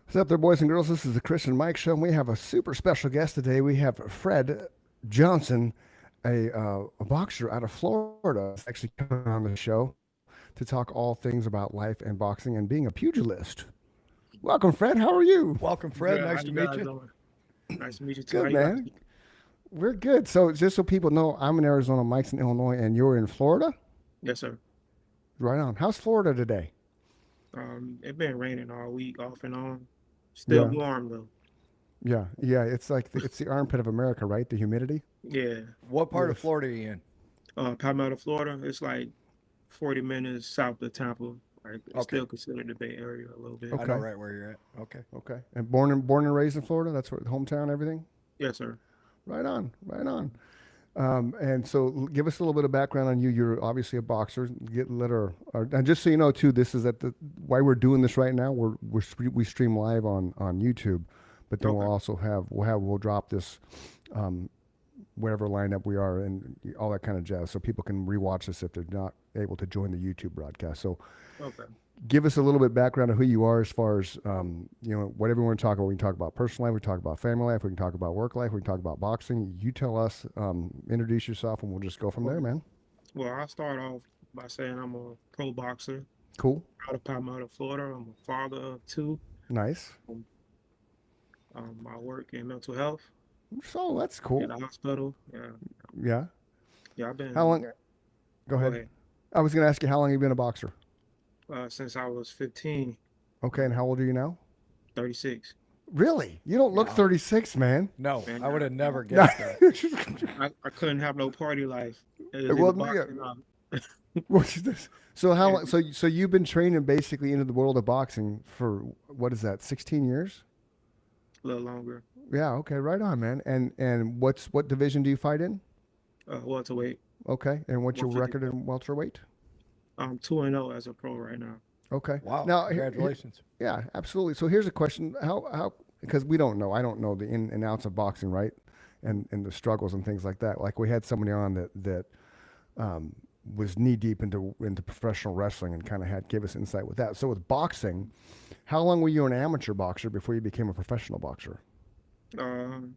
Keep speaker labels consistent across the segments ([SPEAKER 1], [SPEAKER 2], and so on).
[SPEAKER 1] What's up there, boys and girls? This is the Chris and Mike Show, and we have a super special guest today. We have Fred Johnson, a boxer out of Florida, is actually coming on the show to talk all things about life and boxing and being a pugilist. Welcome, Fred. How are you?
[SPEAKER 2] Welcome, Fred.
[SPEAKER 3] Yeah,
[SPEAKER 2] Nice
[SPEAKER 3] how
[SPEAKER 2] to
[SPEAKER 3] you
[SPEAKER 2] meet
[SPEAKER 3] guys
[SPEAKER 2] you.
[SPEAKER 3] doing? Nice to meet you too.
[SPEAKER 1] Good,
[SPEAKER 3] How you guys
[SPEAKER 1] man. We're good. So just so people know, I'm in Arizona, Mike's in Illinois, and you're in Florida?
[SPEAKER 3] Yes, sir.
[SPEAKER 1] Right on. How's Florida today?
[SPEAKER 3] It been raining all week, off and on. Still
[SPEAKER 1] Yeah.
[SPEAKER 3] warm though.
[SPEAKER 1] Yeah. It's like it's the armpit of America, right? The humidity.
[SPEAKER 3] Yeah.
[SPEAKER 2] What part of
[SPEAKER 1] Yes.
[SPEAKER 2] Florida are you in?
[SPEAKER 3] Palmetto, Florida. It's like 40 minutes south of Tampa. Like it's
[SPEAKER 2] Okay.
[SPEAKER 3] still considered the Bay Area a little bit.
[SPEAKER 1] Okay.
[SPEAKER 2] I know right where you're at. Okay.
[SPEAKER 1] Okay. And born and raised in Florida. That's where hometown, everything.
[SPEAKER 3] Yes, sir.
[SPEAKER 1] Right on. Right on. And so, give us a little bit of background on you. You're obviously a boxer. And just so you know, too, this is why we're doing this right now. We stream live on YouTube, but then
[SPEAKER 3] Okay.
[SPEAKER 1] we'll also we'll drop this, whatever lineup we are and all that kind of jazz, so people can rewatch this if they're not able to join the YouTube broadcast. So,
[SPEAKER 3] Okay.
[SPEAKER 1] give us a little bit background of who you are as far as whatever we want to talk about. We can talk about personal life, we can talk about family life, we can talk about work life, we can talk about boxing. You tell us, introduce yourself, and we'll just go from there, man.
[SPEAKER 3] Well, I'll start off by saying I'm a pro boxer
[SPEAKER 1] Cool.
[SPEAKER 3] out of Palmetto, Florida. I'm a father of two.
[SPEAKER 1] Nice.
[SPEAKER 3] I work in mental health
[SPEAKER 1] So that's
[SPEAKER 3] in
[SPEAKER 1] cool.
[SPEAKER 3] the hospital. Yeah.
[SPEAKER 1] Yeah.
[SPEAKER 3] Yeah, I've been
[SPEAKER 1] How long? Go ahead. I was going to ask you how long you've been a boxer.
[SPEAKER 3] Since I was 15,
[SPEAKER 1] Okay, and how old are you now?
[SPEAKER 3] 36.
[SPEAKER 1] Really? You don't look
[SPEAKER 2] Wow.
[SPEAKER 1] 36, man.
[SPEAKER 2] No,
[SPEAKER 3] Man,
[SPEAKER 2] I would have
[SPEAKER 3] I-
[SPEAKER 2] never
[SPEAKER 1] No.
[SPEAKER 2] guessed that.
[SPEAKER 3] I couldn't have no party life. It was
[SPEAKER 1] Well,
[SPEAKER 3] either
[SPEAKER 1] yeah.
[SPEAKER 3] boxing or-
[SPEAKER 1] What's this? So how
[SPEAKER 3] Yeah.
[SPEAKER 1] long? So you've been training basically into the world of boxing for what is that? 16 years?
[SPEAKER 3] a little longer.
[SPEAKER 1] Yeah. Okay. Right on, man. And what division do you fight in?
[SPEAKER 3] Welterweight.
[SPEAKER 1] Okay. And what's your record
[SPEAKER 3] 155.
[SPEAKER 1] in welterweight?
[SPEAKER 3] I'm 2-0 as a pro right now.
[SPEAKER 1] Okay.
[SPEAKER 2] Wow.
[SPEAKER 1] Now,
[SPEAKER 2] Congratulations.
[SPEAKER 1] yeah, absolutely. So here's a question: How because we don't know. I don't know the in and outs of boxing, right? And the struggles and things like that. Like we had somebody on that was knee deep into professional wrestling and kind of gave us insight with that. So with boxing, how long were you an amateur boxer before you became a professional boxer?
[SPEAKER 3] Um,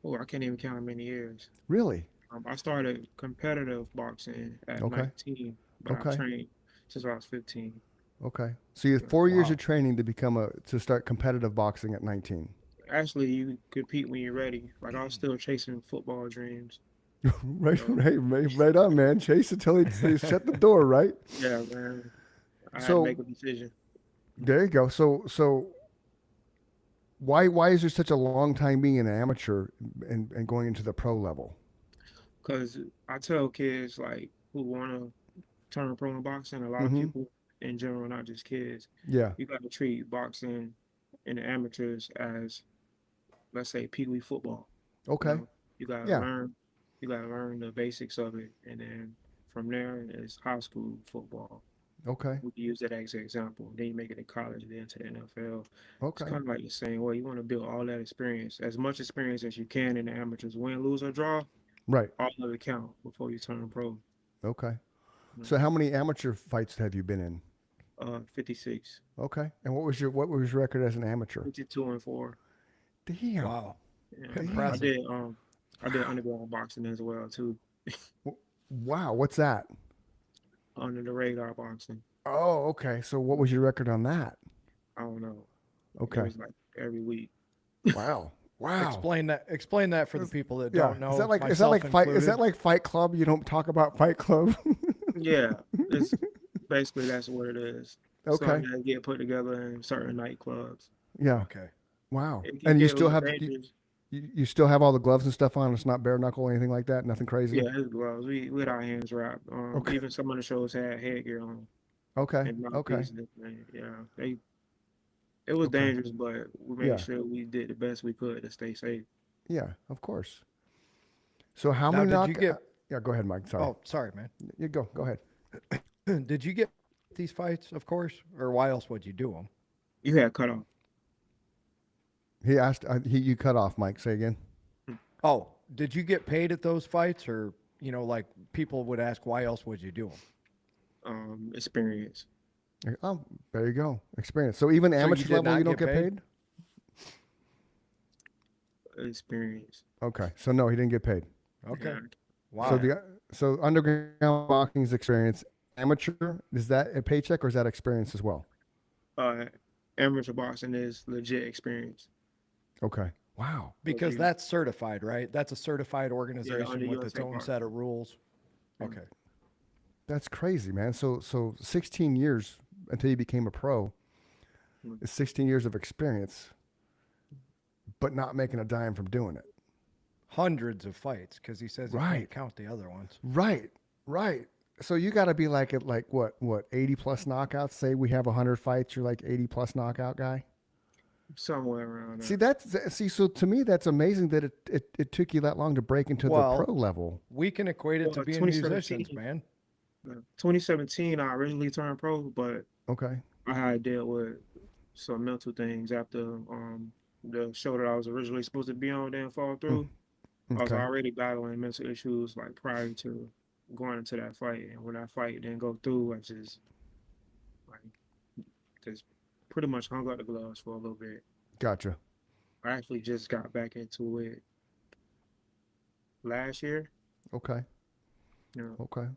[SPEAKER 3] I can't even count how many years.
[SPEAKER 1] Really?
[SPEAKER 3] I started competitive boxing at
[SPEAKER 1] Okay.
[SPEAKER 3] 19, but
[SPEAKER 1] Okay.
[SPEAKER 3] I trained since I was 15.
[SPEAKER 1] Okay. So you had 4 years
[SPEAKER 2] Wow.
[SPEAKER 1] of training to start competitive boxing at 19.
[SPEAKER 3] Actually, you compete when you're ready. Like I was still chasing football dreams.
[SPEAKER 1] right on, man. Chase until they shut the door, right?
[SPEAKER 3] Yeah, man. I had
[SPEAKER 1] So-
[SPEAKER 3] to make a decision
[SPEAKER 1] There you go. So why is there such a long time being an amateur and going into the pro level?
[SPEAKER 3] because I tell kids like who want to turn pro in boxing, a lot of
[SPEAKER 1] Mhm.
[SPEAKER 3] people in general, not just kids,
[SPEAKER 1] Yeah.
[SPEAKER 3] you got to treat boxing and the amateurs as, let's say, pee wee football. You
[SPEAKER 1] Okay.
[SPEAKER 3] know, you gotta
[SPEAKER 1] Yeah.
[SPEAKER 3] learn, you gotta learn the basics of it, and then from there it's high school football.
[SPEAKER 1] Okay.
[SPEAKER 3] We can use that as an example. Then you make it to college, then to the NFL. It's
[SPEAKER 1] Okay.
[SPEAKER 3] kind of like the same way. You want to build all that experience, as much experience as you can in the amateurs. Win, lose, or draw,
[SPEAKER 1] Right.
[SPEAKER 3] all of it count before you turn pro.
[SPEAKER 1] Okay.
[SPEAKER 3] You
[SPEAKER 1] So how many amateur fights have you been in?
[SPEAKER 3] 56,
[SPEAKER 1] Okay. And what was your record as an amateur?
[SPEAKER 3] 52-4.
[SPEAKER 1] Damn.
[SPEAKER 2] Wow.
[SPEAKER 3] Yeah.
[SPEAKER 2] Impressive.
[SPEAKER 3] I did underground boxing as well too,
[SPEAKER 1] Wow. What's that?
[SPEAKER 3] under the radar boxing.
[SPEAKER 1] Oh, okay. So what was your record on that?
[SPEAKER 3] I don't know. It
[SPEAKER 1] Okay.
[SPEAKER 3] was like every week.
[SPEAKER 1] Wow. Wow.
[SPEAKER 2] Explain that for the people that
[SPEAKER 1] Yeah.
[SPEAKER 2] don't know.
[SPEAKER 1] Is that like
[SPEAKER 2] myself
[SPEAKER 1] Fight? Is
[SPEAKER 2] included.
[SPEAKER 1] that like Fight Club? You don't talk about Fight Club?
[SPEAKER 3] Yeah, it's basically that's what it is.
[SPEAKER 1] Okay.
[SPEAKER 3] Something that get put together in certain nightclubs.
[SPEAKER 1] Yeah.
[SPEAKER 2] Okay.
[SPEAKER 1] Wow.
[SPEAKER 3] It can
[SPEAKER 1] And you
[SPEAKER 3] get a
[SPEAKER 1] still
[SPEAKER 3] little
[SPEAKER 1] have
[SPEAKER 3] dangerous.
[SPEAKER 1] you still have all the gloves and stuff on. It's not bare knuckle or anything like that. Nothing crazy.
[SPEAKER 3] Yeah, it's gloves. We with our hands wrapped.
[SPEAKER 1] Okay.
[SPEAKER 3] Even some of the shows had headgear on
[SPEAKER 1] Okay.
[SPEAKER 3] and
[SPEAKER 1] Okay.
[SPEAKER 3] mouthpieces. And yeah, it was
[SPEAKER 1] Okay.
[SPEAKER 3] dangerous, but we made
[SPEAKER 1] Yeah.
[SPEAKER 3] sure we did the best we could to stay safe.
[SPEAKER 1] Yeah. Of course. So how
[SPEAKER 2] Now,
[SPEAKER 1] many
[SPEAKER 2] did
[SPEAKER 1] knock?
[SPEAKER 2] you get?
[SPEAKER 1] Yeah. Go ahead, Mike. Sorry.
[SPEAKER 2] Oh, sorry, man.
[SPEAKER 1] You go. Go ahead.
[SPEAKER 2] Did you get these fights, of course, or why else would you do them?
[SPEAKER 3] You had cut off.
[SPEAKER 1] He asked. You cut off, Mike. Say again.
[SPEAKER 2] Oh, did you get paid at those fights, or like people would ask, why else would you do them?
[SPEAKER 3] Experience.
[SPEAKER 1] Oh, there you go. Experience. So even
[SPEAKER 2] you
[SPEAKER 1] amateur
[SPEAKER 2] did
[SPEAKER 1] level,
[SPEAKER 2] not
[SPEAKER 1] you don't
[SPEAKER 2] get
[SPEAKER 1] get
[SPEAKER 2] paid?
[SPEAKER 1] paid.
[SPEAKER 3] Experience.
[SPEAKER 1] Okay. So no, he didn't get paid.
[SPEAKER 2] Okay,
[SPEAKER 3] Yeah.
[SPEAKER 2] wow.
[SPEAKER 1] So underground boxing's experience. Amateur, is that a paycheck or is that experience as well?
[SPEAKER 3] Amateur boxing is legit experience.
[SPEAKER 1] Okay. Wow.
[SPEAKER 2] Because
[SPEAKER 3] you-
[SPEAKER 2] that's certified, right? That's a certified
[SPEAKER 3] under
[SPEAKER 2] organization with its
[SPEAKER 3] USA
[SPEAKER 2] own
[SPEAKER 3] boxing.
[SPEAKER 2] set of rules.
[SPEAKER 3] Mhm.
[SPEAKER 2] Okay.
[SPEAKER 1] That's crazy, man. So 16 years until you became a pro
[SPEAKER 3] Mhm.
[SPEAKER 1] is 16 years of experience, but not making a dime from doing it.
[SPEAKER 2] Hundreds of fights, because he says he
[SPEAKER 1] Right.
[SPEAKER 2] can't count the other ones.
[SPEAKER 1] Right. Right. So you got to be like at like what 80 plus knockouts. Say we have 100 fights, you're like 80 plus knockout guy.
[SPEAKER 3] Somewhere around
[SPEAKER 1] See
[SPEAKER 3] there.
[SPEAKER 1] see. So to me, that's amazing that it took you that long to break into
[SPEAKER 2] Well,
[SPEAKER 1] the pro level.
[SPEAKER 2] We can equate it to
[SPEAKER 3] Well,
[SPEAKER 2] being
[SPEAKER 3] 2017
[SPEAKER 2] musicians, man.
[SPEAKER 3] 2017, I originally turned pro, but
[SPEAKER 1] Okay.
[SPEAKER 3] I had to deal with some mental things after the show that I was originally supposed to be on didn't fall through. I was
[SPEAKER 1] Okay.
[SPEAKER 3] already battling mental issues like prior to going into that fight, and when that fight didn't go through, I just like just pretty much hung up the gloves for a little bit.
[SPEAKER 1] Gotcha.
[SPEAKER 3] I actually just got back into it last year.
[SPEAKER 1] Okay.
[SPEAKER 3] You know,
[SPEAKER 1] Okay.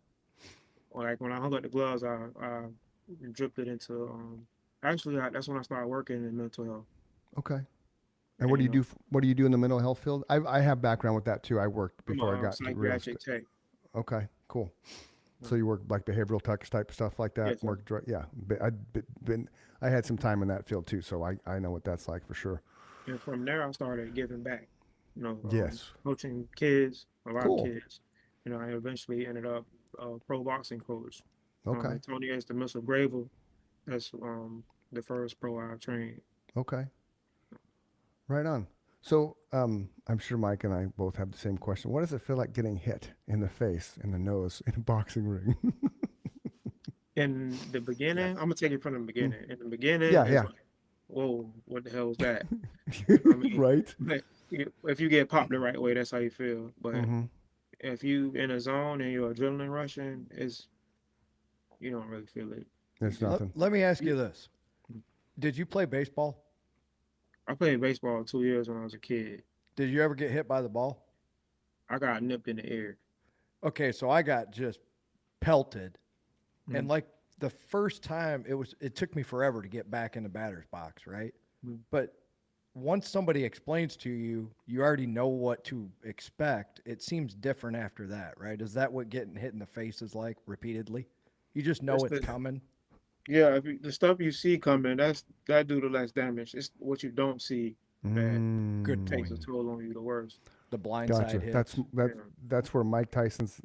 [SPEAKER 3] like when I hung up the gloves, I drifted into actually that's when I started working in mental health.
[SPEAKER 1] Okay. And what do you do? What do you do in the mental health field? I have background with that too. I worked
[SPEAKER 3] I'm
[SPEAKER 1] before
[SPEAKER 3] a
[SPEAKER 1] I got to real estate.
[SPEAKER 3] psychiatric tech.
[SPEAKER 1] Okay, cool. So you work like behavioral type stuff like that.
[SPEAKER 3] Yes, sir.
[SPEAKER 1] Work, yeah. I had some time in that field too, so I know what that's like for sure.
[SPEAKER 3] And from there, I started giving back.
[SPEAKER 1] Yes.
[SPEAKER 3] Coaching kids, a lot
[SPEAKER 1] Cool.
[SPEAKER 3] of kids. I eventually ended up a pro boxing coach.
[SPEAKER 1] Okay.
[SPEAKER 3] Tony S. the Missile Gravel. That's the first pro I trained.
[SPEAKER 1] Okay. Right on. So I'm sure Mike and I both have the same question. What does it feel like getting hit in the face, in the nose, in a boxing ring?
[SPEAKER 3] In the beginning, I'm gonna take it from the beginning. In the beginning,
[SPEAKER 1] Yeah,
[SPEAKER 3] it's
[SPEAKER 1] yeah.
[SPEAKER 3] like, whoa, what the hell is that? I mean,
[SPEAKER 1] right.
[SPEAKER 3] But if you get popped the right way, that's how you feel. But
[SPEAKER 1] hmm
[SPEAKER 3] if you in a zone and your adrenaline rushing, you don't really feel it.
[SPEAKER 1] It's
[SPEAKER 3] Let-
[SPEAKER 1] nothing.
[SPEAKER 2] Let me ask you this. Did you play baseball?
[SPEAKER 3] I played baseball 2 years when I was a kid.
[SPEAKER 2] Did you ever get hit by the ball?
[SPEAKER 3] I got nipped in the ear.
[SPEAKER 2] Okay, so I got just pelted. And
[SPEAKER 3] Mhm.
[SPEAKER 2] like the first time it took me forever to get back in the batter's box, right?
[SPEAKER 3] Mhm.
[SPEAKER 2] But once somebody explains to you, you already know what to expect. It seems different after that, right? Is that what getting hit in the face is like repeatedly? You just know
[SPEAKER 3] That's
[SPEAKER 2] it's
[SPEAKER 3] the-
[SPEAKER 2] coming.
[SPEAKER 3] Yeah, the stuff you see coming, that do the less damage. It's what you don't see
[SPEAKER 2] Good
[SPEAKER 3] takes a
[SPEAKER 2] point.
[SPEAKER 3] toll on you the worst.
[SPEAKER 2] The blind
[SPEAKER 1] Gotcha.
[SPEAKER 2] side hits.
[SPEAKER 1] That's where Mike Tyson's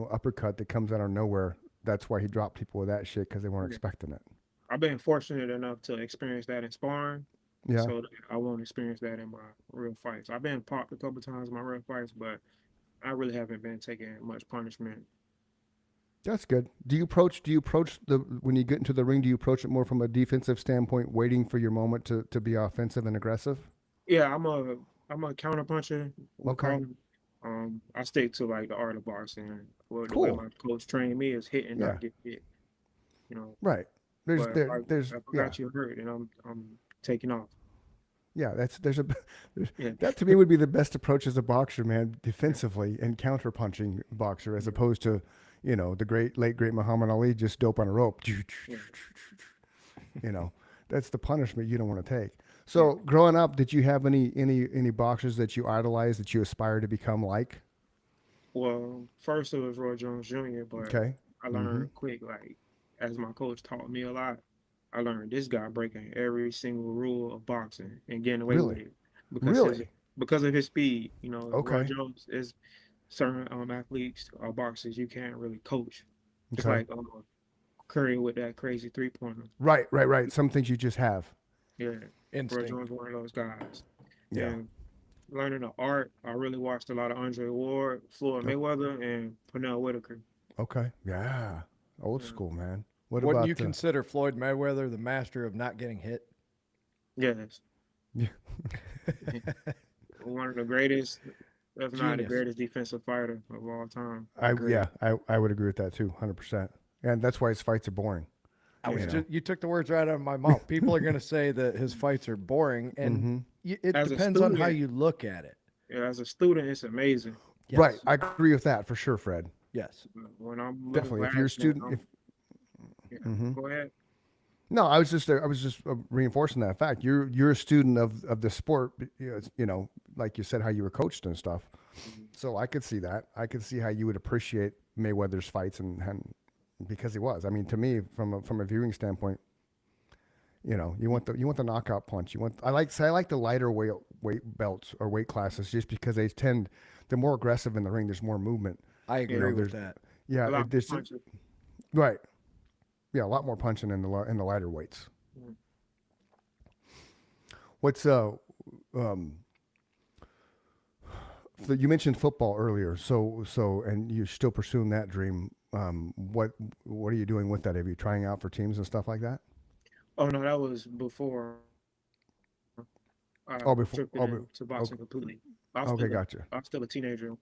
[SPEAKER 1] uppercut that comes out of nowhere. That's why he dropped people with that shit because they weren't
[SPEAKER 3] Yeah.
[SPEAKER 1] expecting it.
[SPEAKER 3] I've been fortunate enough to experience that in sparring,
[SPEAKER 1] Yeah.
[SPEAKER 3] so that I won't experience that in my real fights. I've been popped a couple times in my real fights, but I really haven't been taking much punishment.
[SPEAKER 1] That's good. Do you approach when you get into the ring? Do you approach it more from a defensive standpoint, waiting for your moment to be offensive and aggressive?
[SPEAKER 3] Yeah, I'm a counter puncher. We
[SPEAKER 1] Okay.
[SPEAKER 3] call it. I stick to like the art of boxing. Well, the
[SPEAKER 1] Cool.
[SPEAKER 3] way my coach trained me is hit and
[SPEAKER 1] Yeah.
[SPEAKER 3] not get hit.
[SPEAKER 1] Right. There's
[SPEAKER 3] But
[SPEAKER 1] there's
[SPEAKER 3] if I
[SPEAKER 1] yeah
[SPEAKER 3] got you hurt, and I'm taking off.
[SPEAKER 1] yeah there's
[SPEAKER 3] Yeah.
[SPEAKER 1] that to me would be the best approach as a boxer, man, defensively and counter punching boxer as opposed to the late great Muhammad Ali just dope on a rope. That's the punishment you don't want to take. So growing up, did you have any boxers that you idolized that you aspire to become like?
[SPEAKER 3] Well, first it was Roy Jones Jr., but
[SPEAKER 1] Okay.
[SPEAKER 3] I learned quick, like as my coach taught me a lot. I learned this guy breaking every single rule of boxing and getting away with
[SPEAKER 1] Really?
[SPEAKER 3] it because
[SPEAKER 1] Really?
[SPEAKER 3] because of his speed. Roy
[SPEAKER 1] Okay.
[SPEAKER 3] Jones is certain athletes or boxers you can't really coach. It's
[SPEAKER 1] Okay.
[SPEAKER 3] like Curry with that crazy 3-pointer.
[SPEAKER 1] Right. Some things you just have.
[SPEAKER 3] Yeah, Roy
[SPEAKER 2] Instinct.
[SPEAKER 3] Jones one of those guys.
[SPEAKER 1] Yeah.
[SPEAKER 3] And learning the art, I really watched a lot of Andre Ward, Floyd Mayweather, and Pernell Whitaker.
[SPEAKER 1] Okay. Yeah. Old
[SPEAKER 3] Yeah.
[SPEAKER 1] school, man. What
[SPEAKER 2] Wouldn't
[SPEAKER 1] about
[SPEAKER 2] you consider Floyd Mayweather the master of not getting hit?
[SPEAKER 3] Yes,
[SPEAKER 1] Yeah.
[SPEAKER 3] one of the greatest, if not the
[SPEAKER 2] Genius.
[SPEAKER 3] greatest defensive fighter of all time.
[SPEAKER 2] Agreed.
[SPEAKER 1] I would agree with that too, 100%. And that's why his fights are boring.
[SPEAKER 2] I was
[SPEAKER 3] Yeah.
[SPEAKER 2] just you took the words right out of my mouth. People are going to say that his fights are boring, and
[SPEAKER 1] Mhm.
[SPEAKER 2] it
[SPEAKER 3] As a
[SPEAKER 2] depends on how
[SPEAKER 3] student-
[SPEAKER 2] you look at it.
[SPEAKER 3] Yeah, as a student, it's amazing.
[SPEAKER 2] Yes.
[SPEAKER 1] Right. I agree with that for sure, Fred.
[SPEAKER 2] Yes.
[SPEAKER 3] When I'm looking
[SPEAKER 1] Definitely. If you're a
[SPEAKER 3] back,
[SPEAKER 1] student,
[SPEAKER 3] man, yeah,
[SPEAKER 1] Mhm.
[SPEAKER 3] go ahead.
[SPEAKER 1] No, I was just reinforcing that fact. You're a student of the sport, you know, like you said, how you were coached and stuff. So I could see that. I could see how you would appreciate Mayweather's fights and because he was. I mean, to me, from a viewing standpoint, you know, you want the knockout punch. I like the lighter weight belts or weight classes just because they're more aggressive in the ring. There's more movement.
[SPEAKER 2] I agree with
[SPEAKER 1] there's-
[SPEAKER 2] that.
[SPEAKER 1] Yeah,
[SPEAKER 3] A lot of
[SPEAKER 1] there's
[SPEAKER 3] punches.
[SPEAKER 1] right. Yeah, a lot more punching in the lighter weights.
[SPEAKER 3] Mm.
[SPEAKER 1] What's you mentioned football earlier, so and you're still pursuing that dream. What are you doing with that? Are you trying out for teams and stuff like that?
[SPEAKER 3] Oh no, that was before. I
[SPEAKER 1] Oh, before-
[SPEAKER 3] drifted
[SPEAKER 1] oh, be-
[SPEAKER 3] into boxing completely. I was
[SPEAKER 1] Okay,
[SPEAKER 3] still,
[SPEAKER 1] gotcha,
[SPEAKER 3] I was still a teenager.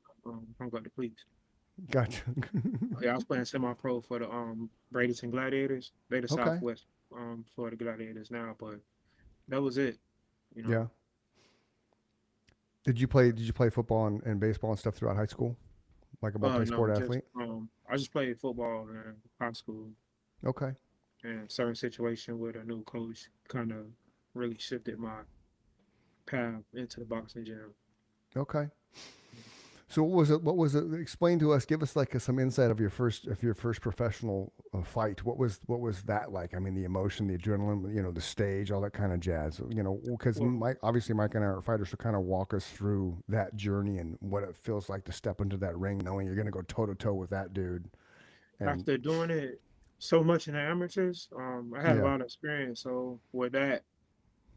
[SPEAKER 3] I got the cleats.
[SPEAKER 1] gotcha.
[SPEAKER 3] Yeah, I was playing semi-pro for the Bradenton Gladiators. They the
[SPEAKER 1] Okay.
[SPEAKER 3] Southwest Florida Gladiators now, but that was it. You know.
[SPEAKER 1] Yeah. Did you play football and baseball and stuff throughout high school, like a multi-sport
[SPEAKER 3] no,
[SPEAKER 1] athlete?
[SPEAKER 3] I just played football in high school,
[SPEAKER 1] Okay.
[SPEAKER 3] and certain situation with a new coach kind of really shifted my path into the boxing gym.
[SPEAKER 1] Okay. So what was it? What was it? Explain to us. Give us like some insight of your first professional fight. What was that like? I mean, the emotion, the adrenaline, you know, the stage, all that kind of jazz. You know, because
[SPEAKER 3] Well-
[SPEAKER 1] Mike and I are fighters, so kind of walk us through that journey and what it feels like to step into that ring, knowing you're going to go toe to toe with that dude. And
[SPEAKER 3] After doing it so much in the amateurs, I had
[SPEAKER 1] Yeah.
[SPEAKER 3] a lot of experience. So with that,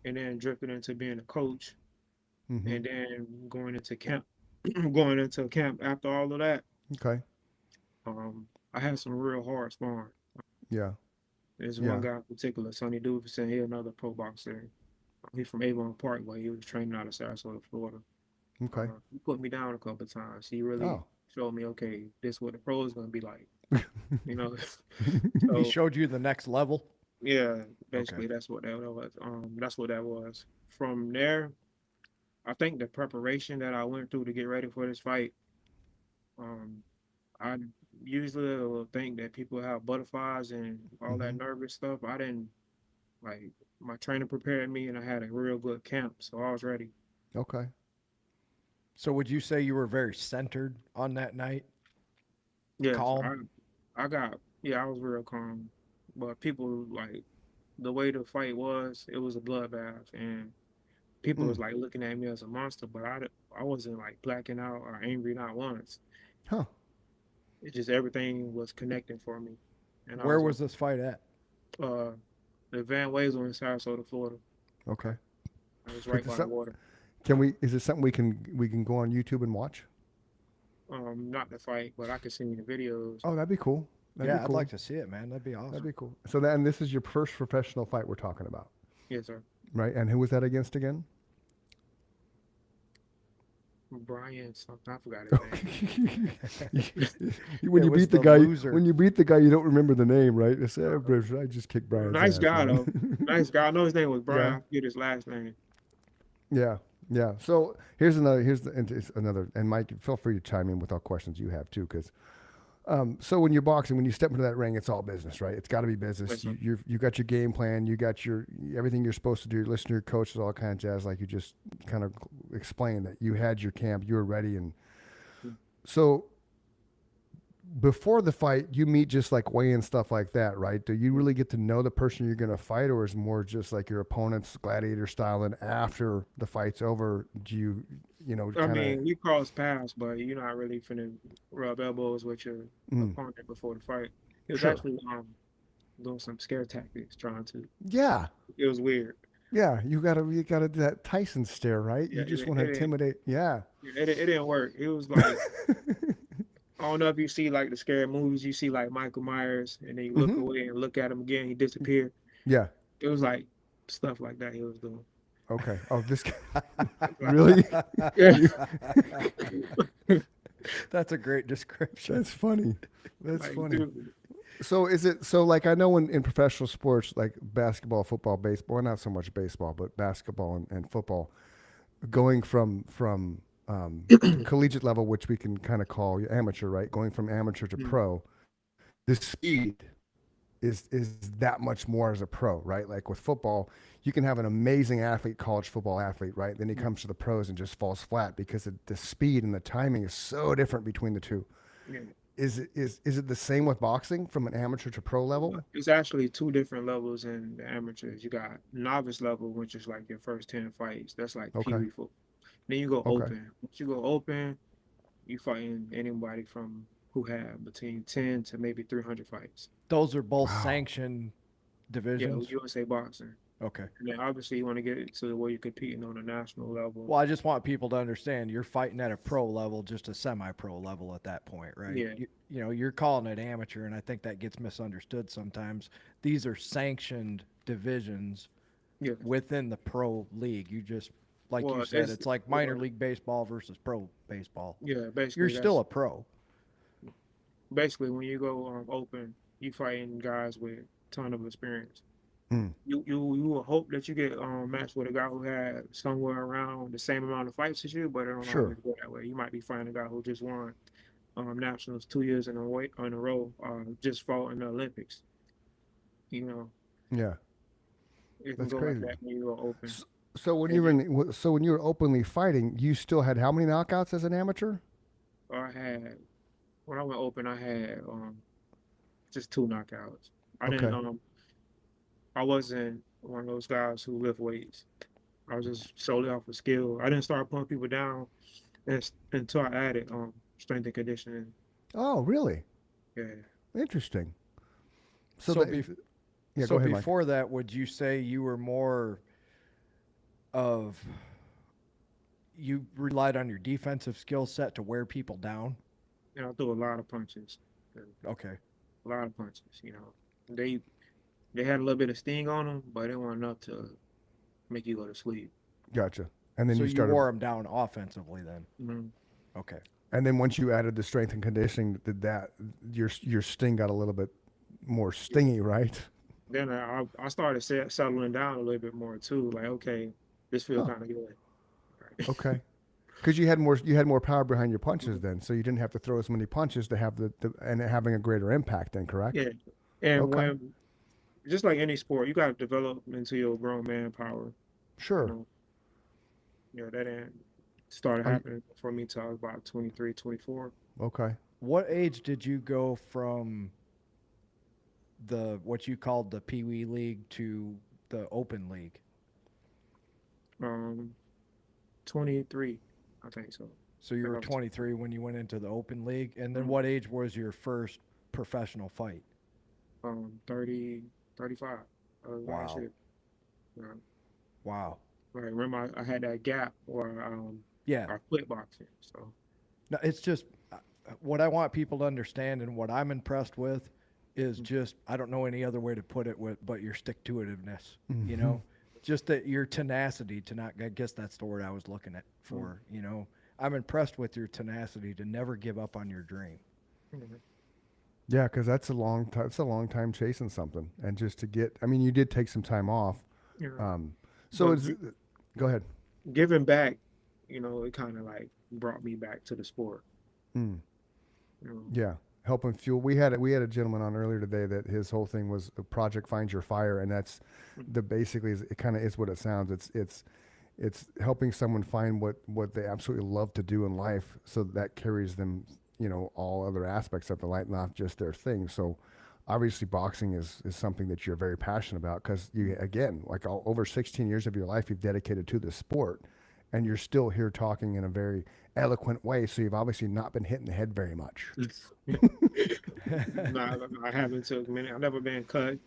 [SPEAKER 3] and then drifting into being a coach,
[SPEAKER 1] Mhm.
[SPEAKER 3] and then going into camp, going into camp after all of that,
[SPEAKER 1] Okay.
[SPEAKER 3] I had some real hard sparring.
[SPEAKER 1] Yeah.
[SPEAKER 3] There's
[SPEAKER 1] Yeah.
[SPEAKER 3] one guy in particular, Sonny Duverson. He another pro boxer. He's from Avon Parkway. He was training out of Sarasota, Florida.
[SPEAKER 1] Okay.
[SPEAKER 3] He put me down a couple of times. He really
[SPEAKER 1] Oh.
[SPEAKER 3] showed me, okay, this is what the pro is going to be like. You know,
[SPEAKER 2] He
[SPEAKER 3] so
[SPEAKER 2] showed you the next level.
[SPEAKER 3] yeah, basically that's what that was. That's what that was. From there, I think the preparation that I went through to get ready for this fight, I usually will think that people have butterflies and all that nervous stuff. I didn't like my trainer prepared me and I had a real good camp, so I was ready.
[SPEAKER 1] Okay.
[SPEAKER 2] So would you say you were very centered on that night?
[SPEAKER 3] Yeah,
[SPEAKER 2] Calm?
[SPEAKER 3] I was real calm. But people like the way the fight was, it was a bloodbath and people was like looking at me as a monster, but I wasn't like blacking out or angry not once.
[SPEAKER 1] Huh.
[SPEAKER 3] It just everything was connecting for me. And
[SPEAKER 2] Where was this fight at?
[SPEAKER 3] the Van Ways in Sarasota, Florida.
[SPEAKER 1] Okay.
[SPEAKER 3] I was right
[SPEAKER 1] this
[SPEAKER 3] by the
[SPEAKER 1] up.
[SPEAKER 3] water.
[SPEAKER 1] Is it something we can go on YouTube and watch?
[SPEAKER 3] Not the fight, but I could send you the videos.
[SPEAKER 1] Oh, that'd be cool. That'd
[SPEAKER 2] Yeah,
[SPEAKER 1] be
[SPEAKER 2] I'd
[SPEAKER 1] cool.
[SPEAKER 2] like to see it, man. That'd be awesome.
[SPEAKER 1] That'd be cool. So then this is your first professional fight we're talking about,
[SPEAKER 3] Yes, sir.
[SPEAKER 1] right? And who was that against again?
[SPEAKER 3] Brian something. I forgot his name.
[SPEAKER 1] When
[SPEAKER 2] It
[SPEAKER 1] you
[SPEAKER 2] was
[SPEAKER 1] beat the
[SPEAKER 2] the
[SPEAKER 1] guy,
[SPEAKER 2] loser.
[SPEAKER 1] when you beat the guy, you don't remember the name, right? It's, I just kicked Brian's
[SPEAKER 3] Nice
[SPEAKER 1] ass,
[SPEAKER 3] guy
[SPEAKER 1] man."
[SPEAKER 3] though. Nice guy. I know his name was Brian.
[SPEAKER 1] Yeah.
[SPEAKER 3] I forget his last name.
[SPEAKER 1] Yeah, yeah. So here's another. And Mike, feel free to chime in with all questions you have too, because. So when you're boxing, when you step into that ring, it's all business, right? It's got to be business.
[SPEAKER 3] Yes, sir.
[SPEAKER 1] You got your game plan. You got your everything you're supposed to do. You listen to your coaches, all kind of jazz, like you just kind of explained that you had your camp, you were ready, and so before the fight, you meet just like weigh-in stuff like that, right? Do you really get to know the person you're going to fight, or is it more just like your opponent's gladiator style? And after the fight's over, do you
[SPEAKER 3] I
[SPEAKER 1] kind
[SPEAKER 3] mean,
[SPEAKER 1] of
[SPEAKER 3] we cross paths, but you're not really finna rub elbows with your opponent before the fight. He was
[SPEAKER 1] Sure.
[SPEAKER 3] actually doing some scare tactics, trying to.
[SPEAKER 1] yeah.
[SPEAKER 3] It was weird.
[SPEAKER 1] Yeah, you gotta do that Tyson stare, right?
[SPEAKER 3] Yeah,
[SPEAKER 1] You just
[SPEAKER 3] it-
[SPEAKER 1] want to
[SPEAKER 3] it-
[SPEAKER 1] intimidate. Yeah,
[SPEAKER 3] It didn't work. It was like I don't know if you see like the scary movies. You see like Michael Myers, and then you look
[SPEAKER 1] Hmm.
[SPEAKER 3] away and look at him again. He disappeared.
[SPEAKER 1] Yeah.
[SPEAKER 3] It was like stuff like that he was doing.
[SPEAKER 1] Okay. Oh, this guy.
[SPEAKER 3] Like,
[SPEAKER 1] Really?
[SPEAKER 3] yeah,
[SPEAKER 1] You-
[SPEAKER 2] That's a great description.
[SPEAKER 1] That's funny. That's
[SPEAKER 3] like,
[SPEAKER 1] funny.
[SPEAKER 3] dude,
[SPEAKER 1] So is it so like I know in professional sports like basketball, football, baseball, well, not so much baseball, but basketball and football, going from collegiate level, which we can kind of call amateur, right? Going from amateur to
[SPEAKER 3] mm,
[SPEAKER 1] pro, the speed is that much more as a pro, right? Like with football, you can have an amazing athlete, college football athlete, right? Then he
[SPEAKER 3] mm,
[SPEAKER 1] comes to the pros and just falls flat because the speed and the timing is so different between the two.
[SPEAKER 3] yeah.
[SPEAKER 1] Is it the same with boxing from an amateur to pro level?
[SPEAKER 3] It's actually two different levels in the amateurs. You got novice level, which is like your first 10 fights. That's like Pee
[SPEAKER 1] Okay.
[SPEAKER 3] Wee football. Then you go
[SPEAKER 1] Okay.
[SPEAKER 3] open. Once you go open, you fighting anybody from who have between 10 to maybe 300 fights.
[SPEAKER 2] Those are both
[SPEAKER 1] Wow.
[SPEAKER 2] sanctioned
[SPEAKER 3] Yeah,
[SPEAKER 2] divisions.
[SPEAKER 3] USA boxing.
[SPEAKER 2] Okay.
[SPEAKER 3] And then obviously you want to get it to where you're competing on a national level.
[SPEAKER 2] Well, I just want people to understand you're fighting at a pro level, just a semi-pro level at that point, right?
[SPEAKER 3] Yeah.
[SPEAKER 2] You know, you're calling it amateur, and I think that gets misunderstood sometimes. These are sanctioned divisions
[SPEAKER 3] Yeah.
[SPEAKER 2] within the pro league. You just, like you
[SPEAKER 3] Well,
[SPEAKER 2] said, it's like minor
[SPEAKER 3] well,
[SPEAKER 2] league baseball versus pro baseball.
[SPEAKER 3] yeah, basically
[SPEAKER 2] You're still
[SPEAKER 3] that's
[SPEAKER 2] a pro.
[SPEAKER 3] basically when you go open, you fighting guys with ton of experience.
[SPEAKER 1] Hmm.
[SPEAKER 3] You will hope that you get matched with a guy who had somewhere around the same amount of fights as you, but it don't
[SPEAKER 1] Sure.
[SPEAKER 3] always go that way. You might be fighting a guy who just won nationals 2 years in a row, just fought in the Olympics. You know,
[SPEAKER 1] Yeah.
[SPEAKER 3] it can
[SPEAKER 1] That's
[SPEAKER 3] go like
[SPEAKER 1] crazy.
[SPEAKER 3] that when you go open.
[SPEAKER 1] So when you
[SPEAKER 3] And
[SPEAKER 1] were
[SPEAKER 3] then
[SPEAKER 1] so when you were openly fighting, you still had how many knockouts as an amateur?
[SPEAKER 3] I had when I went open, I had just two knockouts. I didn't
[SPEAKER 1] Okay.
[SPEAKER 3] I wasn't one of those guys who lift weights. I was just solely off of skill. I didn't start putting people down until I added strength and conditioning.
[SPEAKER 1] Oh, really?
[SPEAKER 3] Yeah.
[SPEAKER 1] Interesting. So
[SPEAKER 2] So,
[SPEAKER 1] that,
[SPEAKER 2] bef-
[SPEAKER 1] yeah, go
[SPEAKER 2] so
[SPEAKER 1] ahead, Mike.
[SPEAKER 2] before that, would you say you were more of you relied on your defensive skill set to wear people down?
[SPEAKER 3] You know, I threw a lot of punches. A
[SPEAKER 2] Okay.
[SPEAKER 3] lot of punches, you know. They had a little bit of sting on them, but it wasn't enough to make you go to sleep.
[SPEAKER 1] Gotcha. And then
[SPEAKER 2] So
[SPEAKER 1] you
[SPEAKER 2] you
[SPEAKER 1] started,
[SPEAKER 2] wore them down offensively then.
[SPEAKER 3] Mhm.
[SPEAKER 2] Okay.
[SPEAKER 1] and then once you added the strength and conditioning, did that your sting got a little bit more stingy, right?
[SPEAKER 3] Then I started settling down a little bit more too. Like, okay, this feels
[SPEAKER 1] Huh.
[SPEAKER 3] kind of good. Right.
[SPEAKER 1] Okay. Because you had more power behind your punches
[SPEAKER 3] Mhm.
[SPEAKER 1] then, so you didn't have to throw as many punches to have the and having a greater impact then, correct?
[SPEAKER 3] Yeah. And
[SPEAKER 1] Okay.
[SPEAKER 3] when just like any sport, you got to develop into your grown man power. You
[SPEAKER 1] Sure.
[SPEAKER 3] know, that didn't started
[SPEAKER 1] Are you,
[SPEAKER 3] happening for me till I was about 23, 24.
[SPEAKER 1] okay.
[SPEAKER 2] What age did you go from the what you called the Pee Wee League to the Open League?
[SPEAKER 3] Um, 23, I think so.
[SPEAKER 2] So you
[SPEAKER 3] Like
[SPEAKER 2] were
[SPEAKER 3] I was,
[SPEAKER 2] 23 when you went into the Open League, and then
[SPEAKER 3] mhm,
[SPEAKER 2] what age was your first professional fight?
[SPEAKER 3] 30, 35. Last
[SPEAKER 2] Wow.
[SPEAKER 3] year. Uh,
[SPEAKER 2] Wow.
[SPEAKER 3] I remember I had that gap where
[SPEAKER 2] Yeah.
[SPEAKER 3] I quit boxing. So
[SPEAKER 2] No, it's just what I want people to understand and what I'm impressed with is just I don't know any other way to put it with but your stick to itiveness. You
[SPEAKER 1] Hmm.
[SPEAKER 2] know, just that your tenacity to not. I guess that's the word I was looking at
[SPEAKER 3] mm,
[SPEAKER 2] for. You know, I'm impressed with your tenacity to never give up on your dream.
[SPEAKER 3] mhm.
[SPEAKER 1] Yeah, because that's a long time. It's a long time chasing something, and just to get. I mean, you did take some time off.
[SPEAKER 3] Yeah.
[SPEAKER 1] Um, so
[SPEAKER 3] But
[SPEAKER 1] it's. Go ahead.
[SPEAKER 3] giving back, it kind of like brought me back to the sport.
[SPEAKER 1] Mm,
[SPEAKER 3] You know.
[SPEAKER 1] yeah, helping fuel. We had a gentleman on earlier today that his whole thing was a project Find Your Fire, and that's
[SPEAKER 3] Mm,
[SPEAKER 1] the basically is, it kind of is what it sounds. It's helping someone find what they absolutely love to do in life, so that carries them, all other aspects of the life, not just their thing. So obviously boxing is something that you're very passionate about because you again like over 16 years of your life you've dedicated to this sport, and you're still here talking in a very eloquent way. So you've obviously not been hit in the head very much.
[SPEAKER 3] No, I haven't took many. I've never been cut.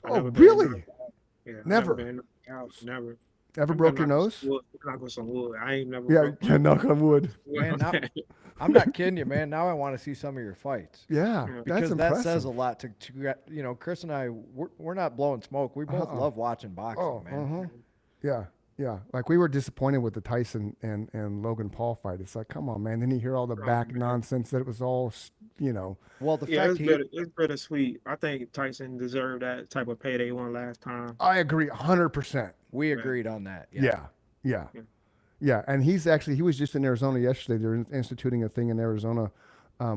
[SPEAKER 3] I
[SPEAKER 1] Oh,
[SPEAKER 3] never been knocked
[SPEAKER 1] really?
[SPEAKER 3] out. Yeah, I never
[SPEAKER 1] Never
[SPEAKER 3] been knocked out. Never.
[SPEAKER 1] ever
[SPEAKER 3] I'm gonna
[SPEAKER 1] broke your nose?
[SPEAKER 3] knock on some wood. I ain't never
[SPEAKER 1] Yeah,
[SPEAKER 3] broke my
[SPEAKER 1] yeah. Knock on wood.
[SPEAKER 3] well,
[SPEAKER 2] Man, not
[SPEAKER 3] okay.
[SPEAKER 2] I'm not kidding you, man. Now I want to see some of your fights.
[SPEAKER 1] Yeah,
[SPEAKER 3] Yeah.
[SPEAKER 1] that's
[SPEAKER 2] Because that
[SPEAKER 1] impressive.
[SPEAKER 2] says a lot you know, Chris and I, we're not blowing smoke. We both
[SPEAKER 1] Uh-uh.
[SPEAKER 2] love watching boxing,
[SPEAKER 1] Oh,
[SPEAKER 2] man.
[SPEAKER 1] yeah, yeah. Like we were disappointed with the Tyson and Logan Paul fight. It's like, come on, man. Then you hear all the
[SPEAKER 3] Oh
[SPEAKER 1] back
[SPEAKER 3] man.
[SPEAKER 1] nonsense that it was all,
[SPEAKER 2] Well, the
[SPEAKER 3] Yeah,
[SPEAKER 2] fact
[SPEAKER 3] it's bittersweet. I think Tyson deserved that type of pay they won last time.
[SPEAKER 1] I agree 100%.
[SPEAKER 2] we
[SPEAKER 3] Right.
[SPEAKER 2] agreed on that. Yeah.
[SPEAKER 1] Yeah, yeah,
[SPEAKER 3] Yeah.
[SPEAKER 1] yeah. And he was just in Arizona yesterday. They're instituting a thing in Arizona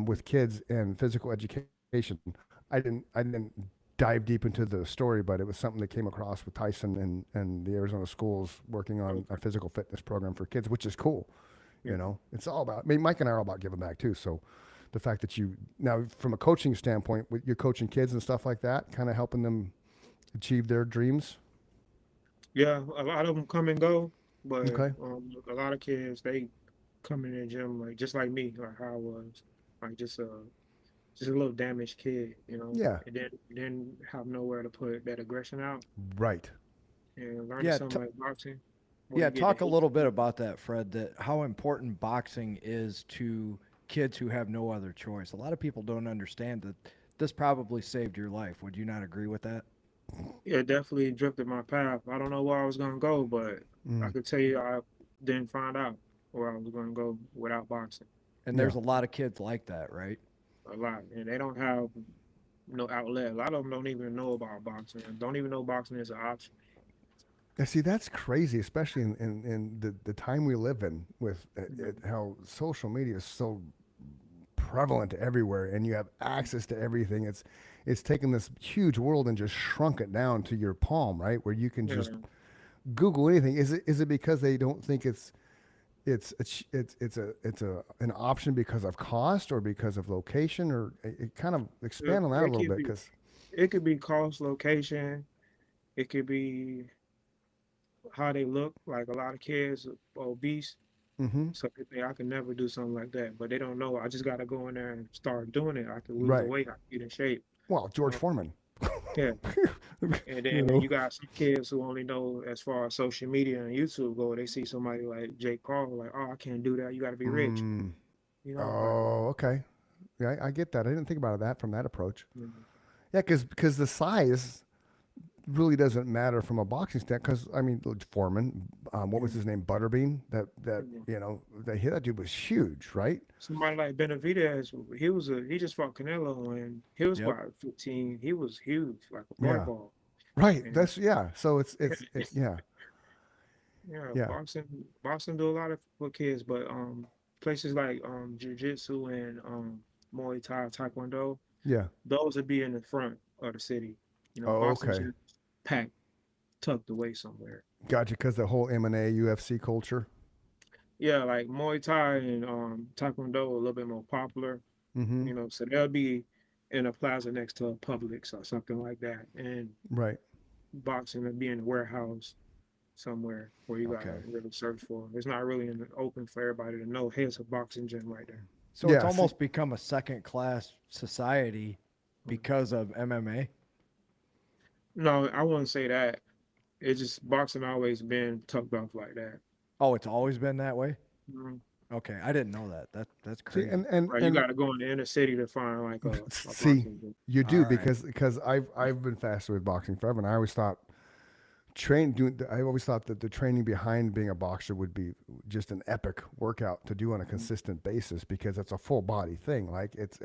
[SPEAKER 1] with kids and physical education. I didn't dive deep into the story, but it was something that came across with Tyson and the Arizona schools working on a physical fitness program for kids, which is cool.
[SPEAKER 3] Yeah.
[SPEAKER 1] You know, it's all about. I mean, Mike and I are all about giving back too. So, the fact that you now, from a coaching standpoint, with you're coaching kids and stuff like that, kind of helping them achieve their dreams.
[SPEAKER 3] Yeah, a lot of them come and go, but
[SPEAKER 1] Okay.
[SPEAKER 3] a lot of kids they come in the gym like just like me, like how I was, like just a little damaged kid, you know,
[SPEAKER 1] Yeah.
[SPEAKER 3] and then have nowhere to put that aggression out
[SPEAKER 1] Right.
[SPEAKER 3] and learning
[SPEAKER 2] Yeah.
[SPEAKER 3] something like boxing. Where
[SPEAKER 2] Yeah.
[SPEAKER 3] you get
[SPEAKER 2] Talk
[SPEAKER 3] to
[SPEAKER 2] a
[SPEAKER 3] hit
[SPEAKER 2] little bit
[SPEAKER 3] people.
[SPEAKER 2] about that, Fred, that how important boxing is to kids who have no other choice. A lot of people don't understand that this probably saved your life. Would you not agree with that?
[SPEAKER 3] Yeah, definitely drifted my path. I don't know where I was gonna go, but I
[SPEAKER 1] Mm.
[SPEAKER 3] could tell you I didn't find out where I was gonna go without boxing
[SPEAKER 2] And
[SPEAKER 1] Yeah.
[SPEAKER 2] there's a lot of kids like that, right?
[SPEAKER 3] a lot, and they don't have no outlet. A lot of them don't even know about boxing. Don't even know boxing is an option.
[SPEAKER 1] Yeah, see, that's crazy, especially in the time we live in with how social media is so prevalent everywhere and you have access to everything. It's taken this huge world and just shrunk it down to your palm, right? Where you can
[SPEAKER 3] Yeah.
[SPEAKER 1] just Google anything. Is it because they don't think it's an option because of cost or because of location or it kind of expand on that a
[SPEAKER 3] It
[SPEAKER 1] little
[SPEAKER 3] could
[SPEAKER 1] bit
[SPEAKER 3] be
[SPEAKER 1] because
[SPEAKER 3] it could be cost, location. It could be how they look. Like a lot of kids are obese,
[SPEAKER 1] hmm
[SPEAKER 3] so they think I can never do something like that. But they don't know. I just got to go in there and start doing it. I can lose the
[SPEAKER 1] right.
[SPEAKER 3] weight. I can get in shape.
[SPEAKER 1] Well, George
[SPEAKER 3] Uh,
[SPEAKER 1] Foreman,
[SPEAKER 3] yeah. And
[SPEAKER 1] you
[SPEAKER 3] then
[SPEAKER 1] know.
[SPEAKER 3] you got some kids who only know as far as social media and YouTube go. They see somebody like Jake Paul, like, oh, I can't do that. You got to be rich.
[SPEAKER 1] Mm.
[SPEAKER 3] You know, like,
[SPEAKER 1] Oh, okay. Yeah, I get that. I didn't think about that from that approach.
[SPEAKER 3] you know,
[SPEAKER 1] Yeah, because the size really doesn't matter from a boxing stand. Because I mean, look, Foreman, what was
[SPEAKER 3] yeah,
[SPEAKER 1] his name? Butterbean. That
[SPEAKER 3] yeah.
[SPEAKER 1] that hit that dude was huge, right?
[SPEAKER 3] Somebody like Benavidez, he just fought Canelo and he was
[SPEAKER 2] Yep.
[SPEAKER 3] about 15. He was huge, like a
[SPEAKER 1] Yeah,
[SPEAKER 3] ball.
[SPEAKER 1] right.
[SPEAKER 3] And
[SPEAKER 1] That's yeah. So yeah,
[SPEAKER 3] yeah,
[SPEAKER 1] yeah,
[SPEAKER 3] boxing do a lot of for kids, but places like jiu-jitsu and Muay Thai, Taekwondo,
[SPEAKER 1] yeah.
[SPEAKER 3] those would be in the front of the city. You know,
[SPEAKER 1] Oh,
[SPEAKER 3] boxing
[SPEAKER 1] okay.
[SPEAKER 3] gyms packed, tucked away somewhere.
[SPEAKER 1] Gotcha. Because the whole MMA UFC culture.
[SPEAKER 3] Yeah, like Muay Thai and Taekwondo are a little bit more popular,
[SPEAKER 1] Mm-hmm.
[SPEAKER 3] you know, so they'll be in a plaza next to a Publix or something like that. And
[SPEAKER 1] Right.
[SPEAKER 3] boxing would be in a warehouse somewhere where you gotta
[SPEAKER 1] Okay.
[SPEAKER 3] really search for. It's not really in the open for everybody to know, hey, it's a boxing gym right there.
[SPEAKER 2] So it's
[SPEAKER 1] Yeah. See,
[SPEAKER 2] almost become a second class society because of MMA.
[SPEAKER 3] No, I wouldn't say that. It's just boxing always been tucked off like that.
[SPEAKER 2] Oh, it's always been that way?
[SPEAKER 3] Mhm.
[SPEAKER 2] Okay. I didn't know that. That's
[SPEAKER 1] see,
[SPEAKER 2] crazy.
[SPEAKER 3] Right, you gotta go in the inner city to find like a
[SPEAKER 1] see,
[SPEAKER 3] boxing gym.
[SPEAKER 1] you
[SPEAKER 2] All
[SPEAKER 1] do
[SPEAKER 2] right.
[SPEAKER 1] because I've been fascinated with boxing forever, and I always thought I always thought that the training behind being a boxer would be just an epic workout to do on a
[SPEAKER 3] Mhm.
[SPEAKER 1] consistent basis because it's a full body thing. Like it's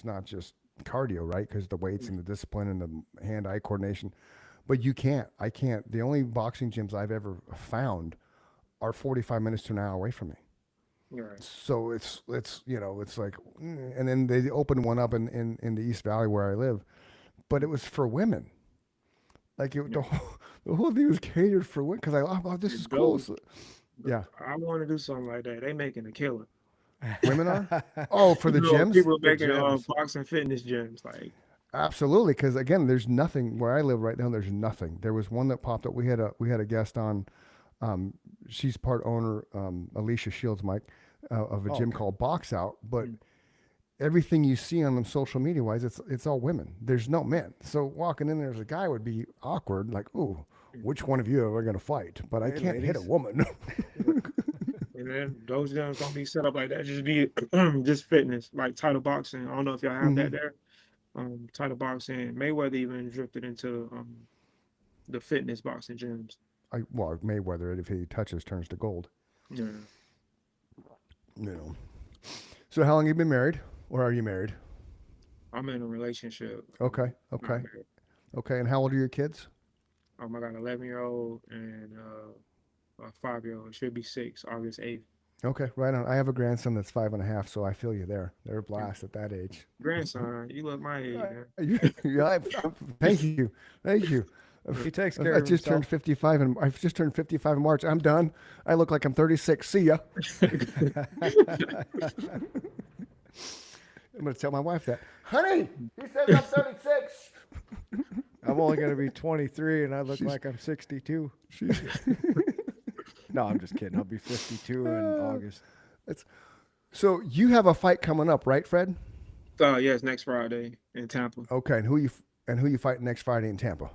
[SPEAKER 1] not just cardio, right? Because the weights and the discipline and the hand-eye coordination. But I can't. The only boxing gyms I've ever found are 45 minutes to an hour away from me.
[SPEAKER 3] Right.
[SPEAKER 1] So it's it's like, and then they opened one up in the East Valley where I live, but it was for women. Like
[SPEAKER 3] Yeah.
[SPEAKER 1] the whole thing was catered for women because oh, this is cool.
[SPEAKER 3] Those,
[SPEAKER 1] So, yeah,
[SPEAKER 3] I want to do something like that. They making a killing.
[SPEAKER 1] women are. Oh, for the
[SPEAKER 3] You know,
[SPEAKER 1] gyms,
[SPEAKER 3] people
[SPEAKER 2] The
[SPEAKER 3] making
[SPEAKER 2] gyms.
[SPEAKER 3] boxing fitness gyms. Like,
[SPEAKER 1] absolutely. Because again, there's nothing where I live right now. There's nothing. There was one that popped up. We had a guest on. She's part owner, Alicia Shields, Mike, of a
[SPEAKER 2] Oh,
[SPEAKER 1] gym
[SPEAKER 2] okay.
[SPEAKER 1] called Box Out. But
[SPEAKER 3] Mm.
[SPEAKER 1] everything you see on them social media wise, it's all women. There's no men. So walking in there as a guy would be awkward. Like, ooh, which one of you are we going to fight? But I
[SPEAKER 2] Hey,
[SPEAKER 1] can't hit a
[SPEAKER 2] ladies.
[SPEAKER 1] woman.
[SPEAKER 3] and those gyms don't be set up like that. Just be just fitness, like title boxing. I don't know if y'all have that
[SPEAKER 1] Mhm.
[SPEAKER 3] there. Title boxing. Mayweather even drifted into the fitness boxing gyms.
[SPEAKER 1] Well, Mayweather, if he touches, turns to gold.
[SPEAKER 3] Yeah,
[SPEAKER 1] You know. So how long you been married, or are you married?
[SPEAKER 3] I'm in a relationship.
[SPEAKER 1] Okay.
[SPEAKER 3] Not
[SPEAKER 1] Okay.
[SPEAKER 3] married.
[SPEAKER 1] Okay. And how old are your kids?
[SPEAKER 3] I got an 11-year-old and a 5-year-old. Should be 6, August 8th.
[SPEAKER 1] Okay. Right on. I have a grandson that's 5.5, so I feel you there. They're a blast at that age.
[SPEAKER 3] Grandson, you look my age, man.
[SPEAKER 1] Yeah, thank you, thank you.
[SPEAKER 2] He takes
[SPEAKER 1] I
[SPEAKER 2] care
[SPEAKER 1] I
[SPEAKER 2] of
[SPEAKER 1] just turned
[SPEAKER 2] himself.
[SPEAKER 1] 55, and I've just turned 55 in March. I'm done. I look like I'm 36. See ya. I'm gonna tell my wife that. Honey, he says I'm 36.
[SPEAKER 2] I'm only going to be 23 and I look like I'm 62.
[SPEAKER 1] She's,
[SPEAKER 2] No, I'm just kidding. I'll be 52 in August.
[SPEAKER 1] so you have a fight coming up, right, Fred?
[SPEAKER 3] Yes, next Friday in Tampa.
[SPEAKER 1] Okay, and who you fighting next Friday in Tampa?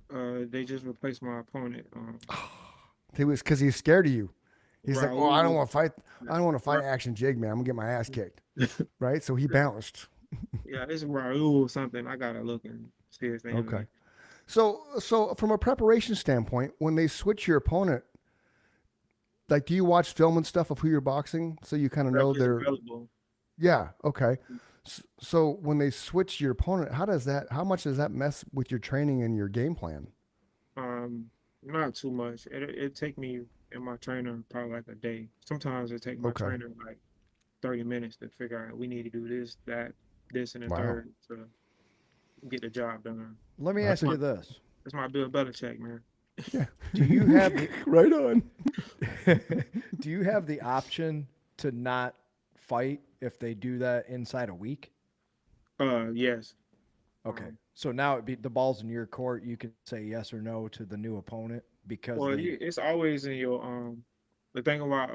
[SPEAKER 3] They just replaced my opponent.
[SPEAKER 1] He was because he's scared of you. He's like, oh, I don't
[SPEAKER 3] Raul.
[SPEAKER 1] want to fight. I don't want to fight
[SPEAKER 3] Ra-
[SPEAKER 1] Action Jig, man. I'm gonna get my ass kicked, right? So he bounced.
[SPEAKER 3] Yeah, it's Raul or something. I gotta look and see his name.
[SPEAKER 1] Okay. So from a preparation standpoint, when they switch your opponent, like, do you watch film and stuff of who you're boxing so you kind of know
[SPEAKER 3] Rep is
[SPEAKER 1] their?
[SPEAKER 3] available.
[SPEAKER 1] Yeah. Okay. So when they switch your opponent, how much does that mess with your training and your game plan?
[SPEAKER 3] Not too much. It take me and my trainer probably like a day. Sometimes it take my
[SPEAKER 1] Okay.
[SPEAKER 3] trainer like 30 minutes to figure out we need to do this, that, this, and the
[SPEAKER 1] Wow.
[SPEAKER 3] third to get the job done.
[SPEAKER 2] Let me
[SPEAKER 1] That's
[SPEAKER 2] ask you this.
[SPEAKER 3] That's my Bill Belichick, man.
[SPEAKER 1] Yeah.
[SPEAKER 2] Do you have the,
[SPEAKER 1] Right on.
[SPEAKER 2] do you have the option to not fight if they do that inside a week?
[SPEAKER 3] Yes.
[SPEAKER 2] Okay. So now the ball's in your court. You can say yes or no to the new opponent because
[SPEAKER 3] Well,
[SPEAKER 2] they,
[SPEAKER 3] it's always in your the thing about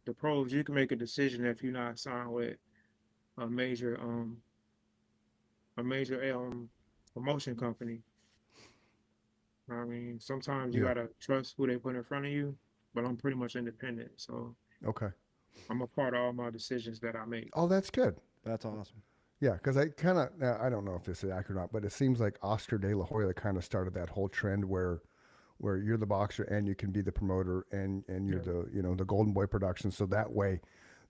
[SPEAKER 3] the pros, you can make a decision if you're not signed with a major promotion company. I mean, sometimes you
[SPEAKER 1] Yeah.
[SPEAKER 3] gotta trust who they put in front of you, but I'm pretty much independent, so
[SPEAKER 1] Okay.
[SPEAKER 3] I'm a part of all my decisions that I make.
[SPEAKER 1] Oh, that's good.
[SPEAKER 2] that's awesome.
[SPEAKER 1] Yeah, because I kind of I don't know if this is accurate or not, but it seems like Oscar De La Hoya kind of started that whole trend where you're the boxer and you can be the promoter and you're the the Golden Boy production. So that way,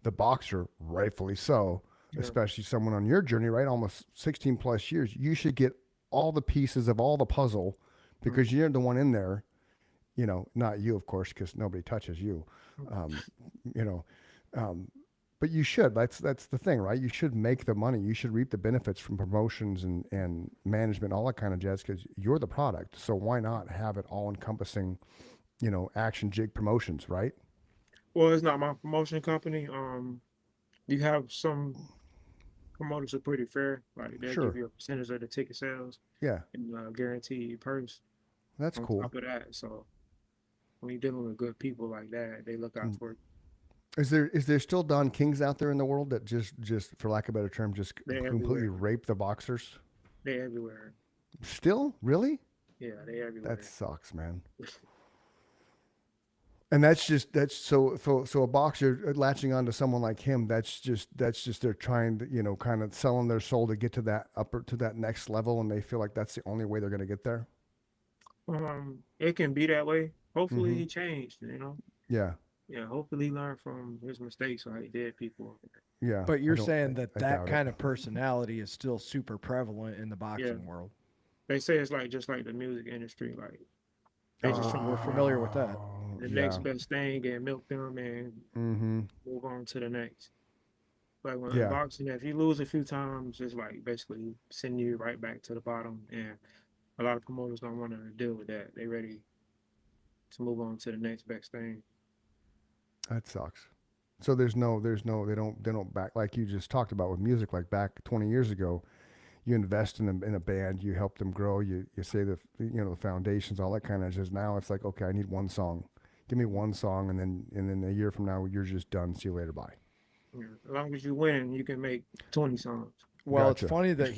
[SPEAKER 1] the boxer, rightfully so,
[SPEAKER 3] Yeah.
[SPEAKER 1] especially someone on your journey, right, almost 16 plus years, you should get all the pieces of all the puzzle because you're the one in there. Not you, of course, because nobody touches you. Um, you know, um, but you should. That's the thing, right? You should make the money. You should reap the benefits from promotions and management, all that kind of jazz, because you're the product. So why not have it all encompassing, Action Jig Promotions, right?
[SPEAKER 3] Well, it's not my promotion company. You have some promoters are pretty fair. Like they'll give
[SPEAKER 1] Sure.
[SPEAKER 3] you a percentage of the ticket sales
[SPEAKER 1] Yeah,
[SPEAKER 3] and guaranteed purse
[SPEAKER 1] that's
[SPEAKER 3] on
[SPEAKER 1] cool.
[SPEAKER 3] top of that. So when you're dealing with good people like that, they look out
[SPEAKER 1] Mm.
[SPEAKER 3] for you.
[SPEAKER 1] Is there still Don Kings out there in the world that just for lack of a better term, just
[SPEAKER 3] They're
[SPEAKER 1] completely
[SPEAKER 3] everywhere.
[SPEAKER 1] rape the boxers?
[SPEAKER 3] They everywhere.
[SPEAKER 1] Still, really?
[SPEAKER 3] Yeah, they everywhere.
[SPEAKER 1] That sucks, man. And that's so a boxer latching onto someone like him, that's just they're trying to, kind of selling their soul to get to that next level, and they feel like that's the only way they're going to get there.
[SPEAKER 3] It can be that way. Hopefully
[SPEAKER 1] Hmm.
[SPEAKER 3] he changed,
[SPEAKER 1] Yeah,
[SPEAKER 3] Yeah, hopefully he learned from his mistakes or he did people.
[SPEAKER 1] yeah.
[SPEAKER 2] But you're
[SPEAKER 1] I don't-
[SPEAKER 2] saying
[SPEAKER 1] I
[SPEAKER 2] that
[SPEAKER 1] doubt it.
[SPEAKER 2] kind of personality is still super prevalent in the boxing world.
[SPEAKER 3] They say it's like just like the music industry, like they just trying
[SPEAKER 2] We're
[SPEAKER 3] to
[SPEAKER 2] familiar with that.
[SPEAKER 1] Oh,
[SPEAKER 3] the
[SPEAKER 1] yeah.
[SPEAKER 3] next best thing and milk them and
[SPEAKER 1] Mm-hmm.
[SPEAKER 3] move on to the next. Like when
[SPEAKER 1] Yeah.
[SPEAKER 3] in boxing, if you lose a few times, it's like basically sending you right back to the bottom. And a lot of promoters don't want to deal with that. They ready to move on to the next best thing.
[SPEAKER 1] That sucks. So they don't back like you just talked about with music. Like back 20 years ago, you invest in a band, you help them grow, you say the foundations, all that kind of just. Now it's like, okay, I need one song, give me one song, and then a year from now you're just done. See you later, bye.
[SPEAKER 3] Yeah. As long as you win, you can make 20 songs.
[SPEAKER 2] Well,
[SPEAKER 1] Gotcha.
[SPEAKER 2] it's funny that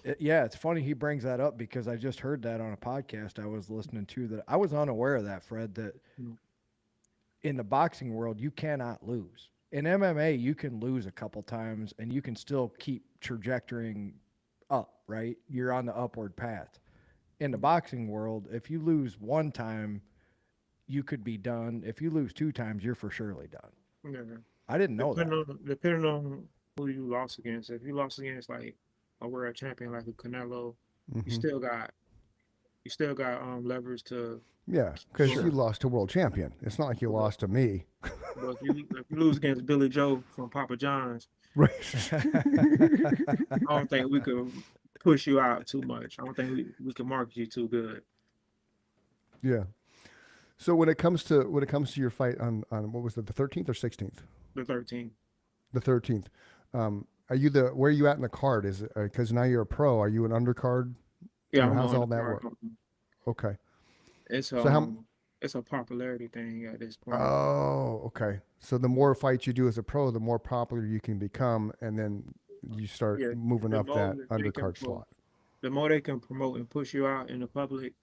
[SPEAKER 2] it's funny he brings that up because I just heard that on a podcast I was listening to that I was unaware of that, Fred, that
[SPEAKER 3] Mm.
[SPEAKER 2] in the boxing world, you cannot lose. In MMA, you can lose a couple times and you can still keep trajectorying up, right? You're on the upward path. In the boxing world, if you lose one time, you could be done. If you lose two times, you're for surely done.
[SPEAKER 3] Yeah.
[SPEAKER 2] I didn't know that.
[SPEAKER 3] Depending on who you lost against. If you lost against like a world champion like a Canelo, you
[SPEAKER 1] Mhm.
[SPEAKER 3] still got leverage to.
[SPEAKER 1] Yeah, because
[SPEAKER 3] Sure.
[SPEAKER 1] you lost to world champion. It's not like you lost to me.
[SPEAKER 3] But if you lose against Billy Joe from Papa John's,
[SPEAKER 1] Right.
[SPEAKER 3] I don't think we could push you out too much. I don't think we can market you too good.
[SPEAKER 1] Yeah. So when it comes to your fight on what was it, the 13th or 16th?
[SPEAKER 3] The 13.
[SPEAKER 1] The 13th. Are you where are you at in the card? Is it because now you're a pro? Are you an undercard?
[SPEAKER 3] Yeah,
[SPEAKER 1] Or
[SPEAKER 3] I'm
[SPEAKER 1] how's
[SPEAKER 3] on
[SPEAKER 1] all
[SPEAKER 3] the
[SPEAKER 1] that
[SPEAKER 3] card.
[SPEAKER 1] work? Okay.
[SPEAKER 3] It's
[SPEAKER 1] So how?
[SPEAKER 3] it's a popularity thing at this point.
[SPEAKER 1] Oh, okay. So the more fights you do as a pro, the more popular you can become, and then you start
[SPEAKER 3] Yeah,
[SPEAKER 1] moving
[SPEAKER 3] the
[SPEAKER 1] up
[SPEAKER 3] more
[SPEAKER 1] that
[SPEAKER 3] that they can
[SPEAKER 1] undercard
[SPEAKER 3] promote,
[SPEAKER 1] slot.
[SPEAKER 3] the more they can promote and push you out in the public,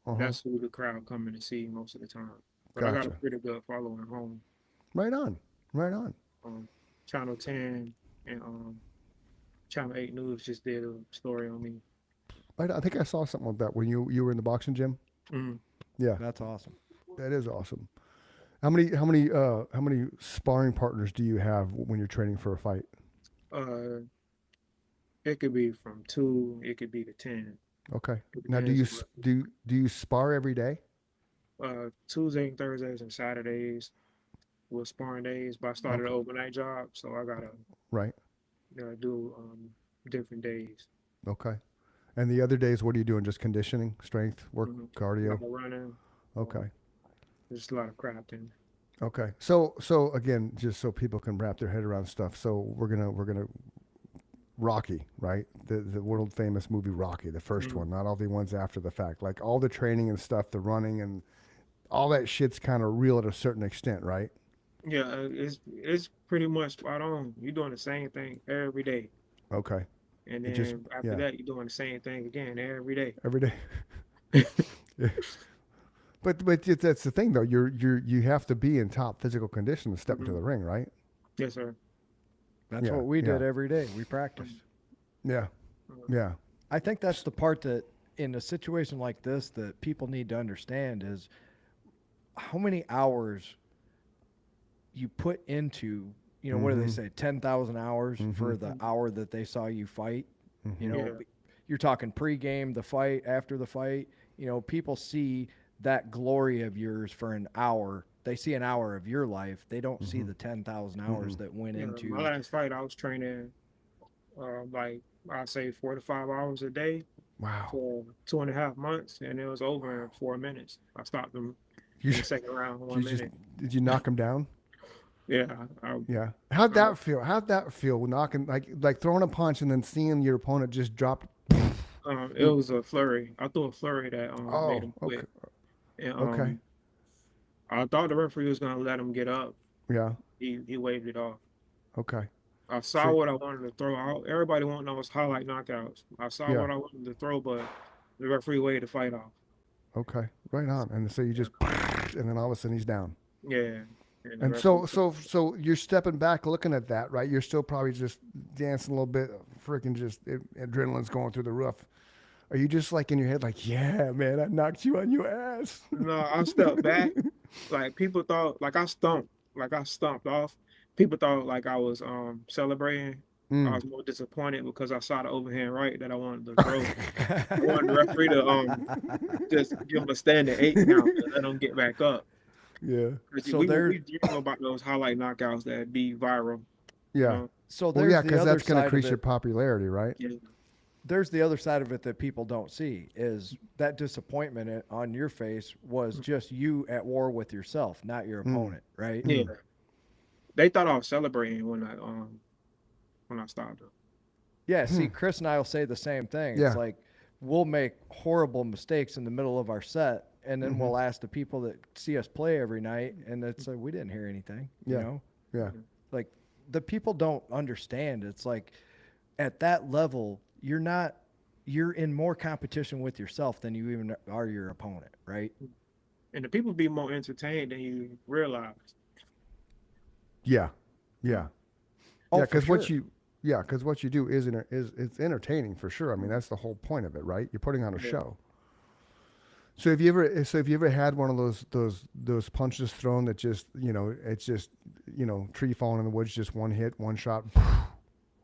[SPEAKER 1] Uh-huh.
[SPEAKER 3] that's who the crowd coming to see most of the time. But I got a
[SPEAKER 1] Gotcha.
[SPEAKER 3] pretty good following at home.
[SPEAKER 1] Right on. Right on.
[SPEAKER 3] Channel 10 and Channel 8 News just did a story on me.
[SPEAKER 1] I think I saw something like that when you were in the boxing gym.
[SPEAKER 3] Mm.
[SPEAKER 1] Yeah,
[SPEAKER 2] That's awesome.
[SPEAKER 1] that is awesome. How many sparring partners do you have when you're training for a fight?
[SPEAKER 3] Uh, it could be from 2, it could be to 10.
[SPEAKER 1] Okay.
[SPEAKER 3] It
[SPEAKER 1] Now, do you
[SPEAKER 3] depends.
[SPEAKER 1] do you spar every day?
[SPEAKER 3] Tuesday, Thursdays, and Saturdays were sparring days, but I started an
[SPEAKER 1] Okay.
[SPEAKER 3] overnight job, so I gotta
[SPEAKER 1] Right.
[SPEAKER 3] do different days.
[SPEAKER 1] Okay. And the other days, what are you doing? Just conditioning, strength, work,
[SPEAKER 3] Mhm. A
[SPEAKER 1] cardio?
[SPEAKER 3] lot of running,
[SPEAKER 1] Okay.
[SPEAKER 3] just a lot of crafting.
[SPEAKER 1] Okay. So again, just so people can wrap their head around stuff. So we're gonna Rocky, right? The world famous movie Rocky, the first
[SPEAKER 3] Mhm.
[SPEAKER 1] one, not all the ones after the fact. Like all the training and stuff, the running and all that shit's kind of real at a certain extent, right?
[SPEAKER 3] Yeah, it's pretty much spot on. You're doing the same thing every day,
[SPEAKER 1] Okay.
[SPEAKER 3] and
[SPEAKER 1] It just
[SPEAKER 3] then after
[SPEAKER 1] yeah,
[SPEAKER 3] that, you're doing the same thing again every day.
[SPEAKER 1] every day. Yeah. But that's the thing though. You have to be in top physical condition to step into
[SPEAKER 3] Mhm.
[SPEAKER 1] the ring, right?
[SPEAKER 3] Yes, sir.
[SPEAKER 2] That's
[SPEAKER 1] Yeah,
[SPEAKER 2] what we did
[SPEAKER 1] yeah.
[SPEAKER 2] every day. We practiced.
[SPEAKER 1] Yeah. Yeah.
[SPEAKER 2] I think that's the part that in a situation like this that people need to understand is how many hours you put into, what do they
[SPEAKER 1] Mhm.
[SPEAKER 2] say, 10,000 hours for
[SPEAKER 1] Mhm.
[SPEAKER 2] the hour that they saw you fight. You
[SPEAKER 1] Mhm.
[SPEAKER 2] know,
[SPEAKER 3] Yeah.
[SPEAKER 2] you're talking pregame, the fight, after the fight. People see that glory of yours for an hour. They see an hour of your life. They don't see
[SPEAKER 1] Mhm.
[SPEAKER 2] the 10,000 hours
[SPEAKER 1] Mhm.
[SPEAKER 2] that went
[SPEAKER 3] Yeah,
[SPEAKER 2] into.
[SPEAKER 3] my last fight, I was training like I say 4 to 5 hours a day
[SPEAKER 1] Wow.
[SPEAKER 3] for 2.5 months, and it was over in 4 minutes. I stopped them
[SPEAKER 1] You,
[SPEAKER 3] in the second round,
[SPEAKER 1] you
[SPEAKER 3] 1 minute.
[SPEAKER 1] did you knock him down?
[SPEAKER 3] Yeah,
[SPEAKER 1] Yeah. How'd
[SPEAKER 3] I,
[SPEAKER 1] that feel? How'd that feel? Knocking like throwing a punch and then seeing your opponent just drop.
[SPEAKER 3] it was a flurry. I threw a flurry that made
[SPEAKER 1] Oh,
[SPEAKER 3] him
[SPEAKER 1] okay.
[SPEAKER 3] quit, and
[SPEAKER 1] Okay.
[SPEAKER 3] I thought the referee was gonna let him get up.
[SPEAKER 1] Yeah.
[SPEAKER 3] He waved it off.
[SPEAKER 1] Okay.
[SPEAKER 3] I saw
[SPEAKER 1] So
[SPEAKER 3] what I wanted to throw. Everybody want those highlight knockouts. I saw
[SPEAKER 1] yeah.
[SPEAKER 3] what I wanted to throw, but the referee waved the fight off.
[SPEAKER 1] Okay. Right on. And so you just and then all of a sudden he's down.
[SPEAKER 3] Yeah, and the
[SPEAKER 1] And
[SPEAKER 3] referee.
[SPEAKER 1] so you're stepping back looking at that, right? You're still probably just dancing a little bit, freaking just adrenaline's going through the roof. Are you just like in your head, like, yeah, man, I knocked you on your ass?
[SPEAKER 3] No, I stepped back. Like people thought, like I stomped off. People thought like I was celebrating. I
[SPEAKER 1] Mm.
[SPEAKER 3] was more disappointed because I saw the overhand right that I wanted to throw. I wanted the referee to just give him a standing 8 count and let him get back up.
[SPEAKER 1] Yeah.
[SPEAKER 3] 'Cause
[SPEAKER 2] So
[SPEAKER 3] we dream about those highlight knockouts that be viral.
[SPEAKER 1] Yeah.
[SPEAKER 2] So
[SPEAKER 1] Well,
[SPEAKER 2] there's
[SPEAKER 1] yeah,
[SPEAKER 2] the
[SPEAKER 1] because
[SPEAKER 2] other
[SPEAKER 1] that's going to
[SPEAKER 2] side of
[SPEAKER 1] increase your
[SPEAKER 2] it.
[SPEAKER 1] popularity, right?
[SPEAKER 3] Yeah.
[SPEAKER 2] There's the other side of it that people don't see is that disappointment on your face was just you at war with yourself, not your opponent, right?
[SPEAKER 3] Yeah. They thought I was celebrating when I stopped them.
[SPEAKER 2] Yeah, see, Chris and I will say the same thing.
[SPEAKER 1] Yeah.
[SPEAKER 2] It's like we'll make horrible mistakes in the middle of our set, and then we'll ask the people that see us play every night, and it's like we didn't hear anything.
[SPEAKER 1] Yeah. Yeah.
[SPEAKER 2] Like the people don't understand. It's like at that level, you're in more competition with yourself than you even are your opponent, right?
[SPEAKER 3] and the people be more entertained than you realize.
[SPEAKER 1] Yeah, yeah,
[SPEAKER 2] Oh,
[SPEAKER 1] yeah.
[SPEAKER 2] for sure.
[SPEAKER 1] Because what you do is it's entertaining for sure. I mean, that's the whole point of it, right? You're putting on a
[SPEAKER 3] Yeah.
[SPEAKER 1] show. So have you ever had one of those punches thrown that just it's just tree falling in the woods, just one hit, one shot,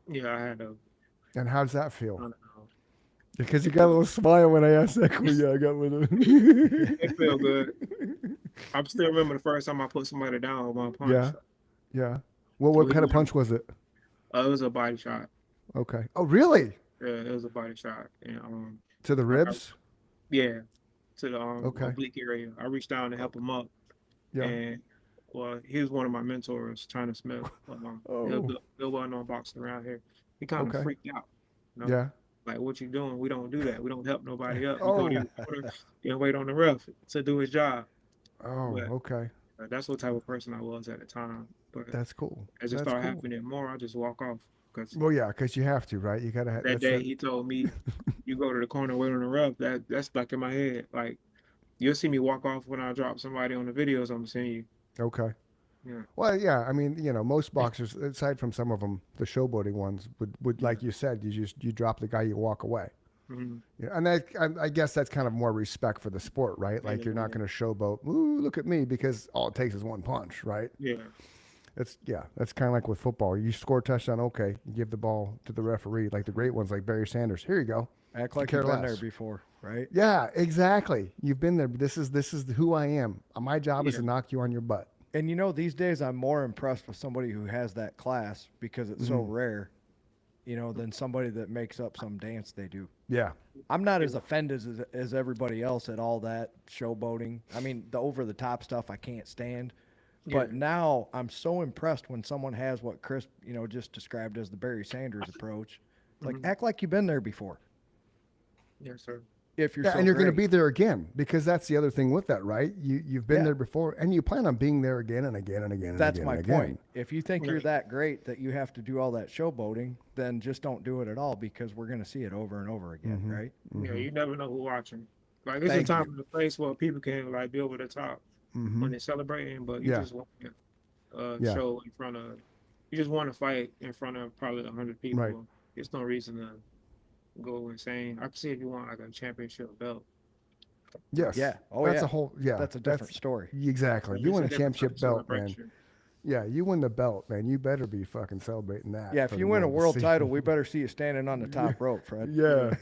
[SPEAKER 3] Yeah, I had a,
[SPEAKER 1] and how does that
[SPEAKER 3] I
[SPEAKER 1] feel?
[SPEAKER 3] don't know.
[SPEAKER 1] Because you got a little smile when I asked that question. Yeah, I got with it.
[SPEAKER 3] It felt good. I still remember the first time I put somebody down with one punch.
[SPEAKER 1] Yeah, yeah. What
[SPEAKER 3] We
[SPEAKER 1] kind of
[SPEAKER 3] was
[SPEAKER 1] punch was it?
[SPEAKER 3] It was a body shot.
[SPEAKER 1] Okay. Oh, really?
[SPEAKER 3] Yeah, it was a body shot, and
[SPEAKER 1] To the
[SPEAKER 3] like
[SPEAKER 1] ribs?
[SPEAKER 3] yeah, to the
[SPEAKER 1] Okay.
[SPEAKER 3] oblique area. I reached down to help him up,
[SPEAKER 1] Yeah.
[SPEAKER 3] and well, he was one of my mentors, China Smith.
[SPEAKER 1] Oh.
[SPEAKER 3] Bill wasn't on boxing around here. He kind of
[SPEAKER 1] Okay.
[SPEAKER 3] freaked out. You know,
[SPEAKER 1] Yeah.
[SPEAKER 3] like what you doing? We don't do that. We don't help nobody up. You go to
[SPEAKER 1] Oh.
[SPEAKER 3] your corner and wait on the ref to do his job.
[SPEAKER 1] Oh.
[SPEAKER 3] But
[SPEAKER 1] Okay.
[SPEAKER 3] that's what type of person I was at the time. But
[SPEAKER 1] That's cool.
[SPEAKER 3] as it
[SPEAKER 1] That's
[SPEAKER 3] started
[SPEAKER 1] cool.
[SPEAKER 3] happening more, I just walk off because
[SPEAKER 1] Well, yeah, because you have to, right? You gotta.
[SPEAKER 3] that
[SPEAKER 1] That's
[SPEAKER 3] day
[SPEAKER 1] that.
[SPEAKER 3] he told me, "You go to the corner, wait on the ref." That's stuck in my head. Like you'll see me walk off when I drop somebody on the videos I'm seeing you.
[SPEAKER 1] Okay.
[SPEAKER 3] Yeah,
[SPEAKER 1] Well, yeah. I mean, most boxers, aside from some of them, the showboating ones, would
[SPEAKER 3] yeah.
[SPEAKER 1] like you said, you drop the guy, you walk away.
[SPEAKER 3] Hmm.
[SPEAKER 1] Yeah, and I guess that's kind of more respect for the sport, right?
[SPEAKER 3] Yeah,
[SPEAKER 1] Like you're not going to showboat, ooh, look at me, because all it takes is one punch, right?
[SPEAKER 3] yeah,
[SPEAKER 1] That's kind of like with football. You score a touchdown, okay, you give the ball to the referee, like the great ones, like Barry Sanders. Here you go.
[SPEAKER 2] Act
[SPEAKER 1] Could
[SPEAKER 2] like
[SPEAKER 1] care
[SPEAKER 2] you've been there
[SPEAKER 1] less.
[SPEAKER 2] before, right?
[SPEAKER 1] Yeah, exactly. You've been there. This is who I am. My job is
[SPEAKER 3] yeah.
[SPEAKER 1] to knock you on your butt.
[SPEAKER 2] And these days I'm more impressed with somebody who has that class because it's so rare, than somebody that makes up some dance they do.
[SPEAKER 1] Yeah,
[SPEAKER 2] I'm not as offended as everybody else at all that showboating. I mean, the over the top stuff I can't stand. But
[SPEAKER 3] Yeah.
[SPEAKER 2] now I'm so impressed when someone has what Chris, just described as the Barry Sanders approach. It's like,
[SPEAKER 3] Mhm.
[SPEAKER 2] act like you've been there before
[SPEAKER 3] Yes, sir.
[SPEAKER 2] if you're
[SPEAKER 1] yeah,
[SPEAKER 2] so
[SPEAKER 1] and you're going to
[SPEAKER 2] great.
[SPEAKER 1] be there again because that's the other thing with that, right? You've been
[SPEAKER 2] Yeah.
[SPEAKER 1] there before, and you plan on being there again and again and again and
[SPEAKER 2] That's
[SPEAKER 1] again
[SPEAKER 2] my
[SPEAKER 1] and again.
[SPEAKER 2] point. If you think you're
[SPEAKER 3] Right.
[SPEAKER 2] that great that you have to do all that showboating, then just don't do it at all because we're going to see it over and over again, right?
[SPEAKER 3] Yeah, you never know who's watching. Like it's a
[SPEAKER 2] Thank
[SPEAKER 3] time
[SPEAKER 2] you.
[SPEAKER 3] and a place where people can like be over the top when they're celebrating, but you
[SPEAKER 1] Yeah,
[SPEAKER 3] just want to
[SPEAKER 1] yeah,
[SPEAKER 3] show in front of. You just want to fight in front of probably 100
[SPEAKER 1] right.
[SPEAKER 3] people. There's no reason to go insane. I can see if you want like a championship belt.
[SPEAKER 1] Yes.
[SPEAKER 2] Yeah. Oh,
[SPEAKER 1] That's
[SPEAKER 2] yeah.
[SPEAKER 1] a whole, yeah.
[SPEAKER 2] That's a different story.
[SPEAKER 1] Exactly.
[SPEAKER 3] But
[SPEAKER 1] You
[SPEAKER 3] it's
[SPEAKER 1] win
[SPEAKER 3] a
[SPEAKER 1] a
[SPEAKER 3] different type
[SPEAKER 1] championship
[SPEAKER 3] of
[SPEAKER 1] belt, man.
[SPEAKER 3] celebration.
[SPEAKER 1] Yeah, you win the belt, man. You better be fucking celebrating that.
[SPEAKER 2] Yeah,
[SPEAKER 1] for
[SPEAKER 2] if
[SPEAKER 1] the
[SPEAKER 2] you win a
[SPEAKER 1] world to
[SPEAKER 2] world
[SPEAKER 1] see.
[SPEAKER 2] title, we better see you standing on the top rope, Fred.
[SPEAKER 1] Yeah.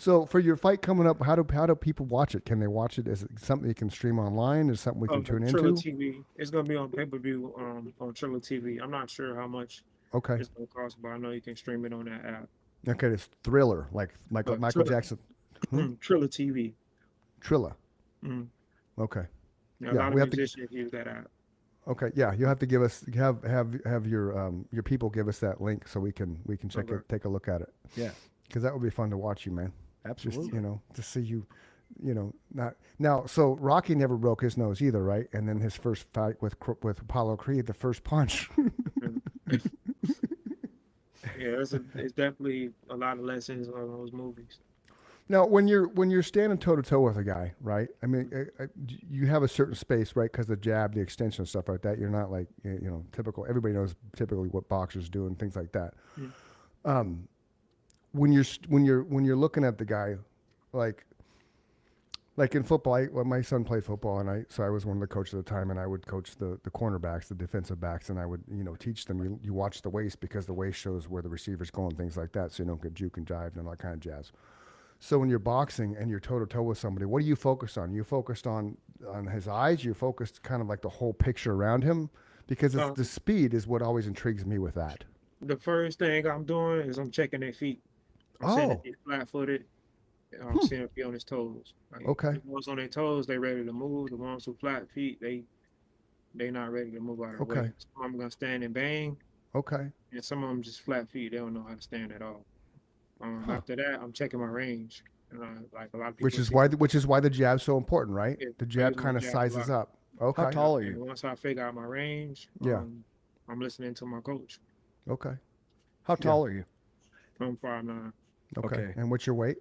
[SPEAKER 1] So for your fight coming up, how do people watch it? Can they watch it? Is it something you can stream online? Is it something we can tune
[SPEAKER 3] Triller
[SPEAKER 1] into?
[SPEAKER 3] TV. It's gonna be on pay-per-view on Triller TV. I'm not sure how much
[SPEAKER 1] Okay.
[SPEAKER 3] it's gonna cost, but I know you can stream it on that app.
[SPEAKER 1] Okay, it's Thriller, like Michael
[SPEAKER 3] Triller,
[SPEAKER 1] Jackson. Hmm?
[SPEAKER 3] Triller TV.
[SPEAKER 1] Trilla.
[SPEAKER 3] Mm.
[SPEAKER 1] Okay.
[SPEAKER 3] Yeah, a
[SPEAKER 1] Yeah,
[SPEAKER 3] lot
[SPEAKER 1] we
[SPEAKER 3] of
[SPEAKER 1] have to.
[SPEAKER 3] musicians use that app.
[SPEAKER 1] Okay, yeah, you'll have to give us have your people give us that link so we can check
[SPEAKER 3] Okay.
[SPEAKER 1] it, take a look at it,
[SPEAKER 2] Yeah,
[SPEAKER 1] because that would be fun to watch you, man. Just
[SPEAKER 2] absolutely.
[SPEAKER 1] to see you, not now. So Rocky never broke his nose either, right? And then his first fight with Apollo Creed, the first punch.
[SPEAKER 3] Yeah, it's definitely a lot of lessons on those movies.
[SPEAKER 1] Now, when you're standing toe to toe with a guy, right? I mean, you have a certain space, right? Because the jab, the extension, stuff like that. You're not like typical. Everybody knows typically what boxers do and things like that.
[SPEAKER 3] Mm.
[SPEAKER 1] When you're looking at the guy, like in football, well, my son played football, and I was one of the coaches at the time, and I would coach the cornerbacks, the defensive backs, and I would teach them. You watch the waist because the waist shows where the receiver's going, things like that, so you don't get juke and jived and all that kind of jazz. So when you're boxing and you're toe to toe with somebody, what do you focus on? You focused on his eyes. You focused kind of like the whole picture around him, because it's,
[SPEAKER 3] Um,
[SPEAKER 1] the speed is what always intrigues me with that.
[SPEAKER 3] the first thing I'm doing is I'm checking their feet. I'm seeing if
[SPEAKER 1] Oh,
[SPEAKER 3] he's flat-footed. I'm seeing if he's on his toes. Like
[SPEAKER 1] okay,
[SPEAKER 3] the ones on their toes, they ready to move. The ones with flat feet, they not ready to move out of the
[SPEAKER 1] okay,
[SPEAKER 3] way. Some of them gonna stand and bang,
[SPEAKER 1] okay,
[SPEAKER 3] and some of them just flat feet. They don't know how to stand at all.
[SPEAKER 1] huh.
[SPEAKER 3] After that, I'm checking my range. Like a lot of
[SPEAKER 1] Which
[SPEAKER 3] people
[SPEAKER 1] is
[SPEAKER 3] see,
[SPEAKER 1] why the jab's so important, right?
[SPEAKER 3] yeah,
[SPEAKER 1] The
[SPEAKER 3] I
[SPEAKER 1] jab
[SPEAKER 3] use my
[SPEAKER 1] kind of
[SPEAKER 3] jab a
[SPEAKER 1] sizes
[SPEAKER 3] lot.
[SPEAKER 1] up. Okay,
[SPEAKER 2] How tall are
[SPEAKER 3] And
[SPEAKER 2] you?
[SPEAKER 3] once I figure out my range,
[SPEAKER 1] yeah,
[SPEAKER 3] I'm listening to my coach.
[SPEAKER 1] okay,
[SPEAKER 2] How
[SPEAKER 1] yeah,
[SPEAKER 2] tall are you?
[SPEAKER 3] I'm 5'9",
[SPEAKER 1] okay.
[SPEAKER 2] Okay.
[SPEAKER 1] And what's your weight?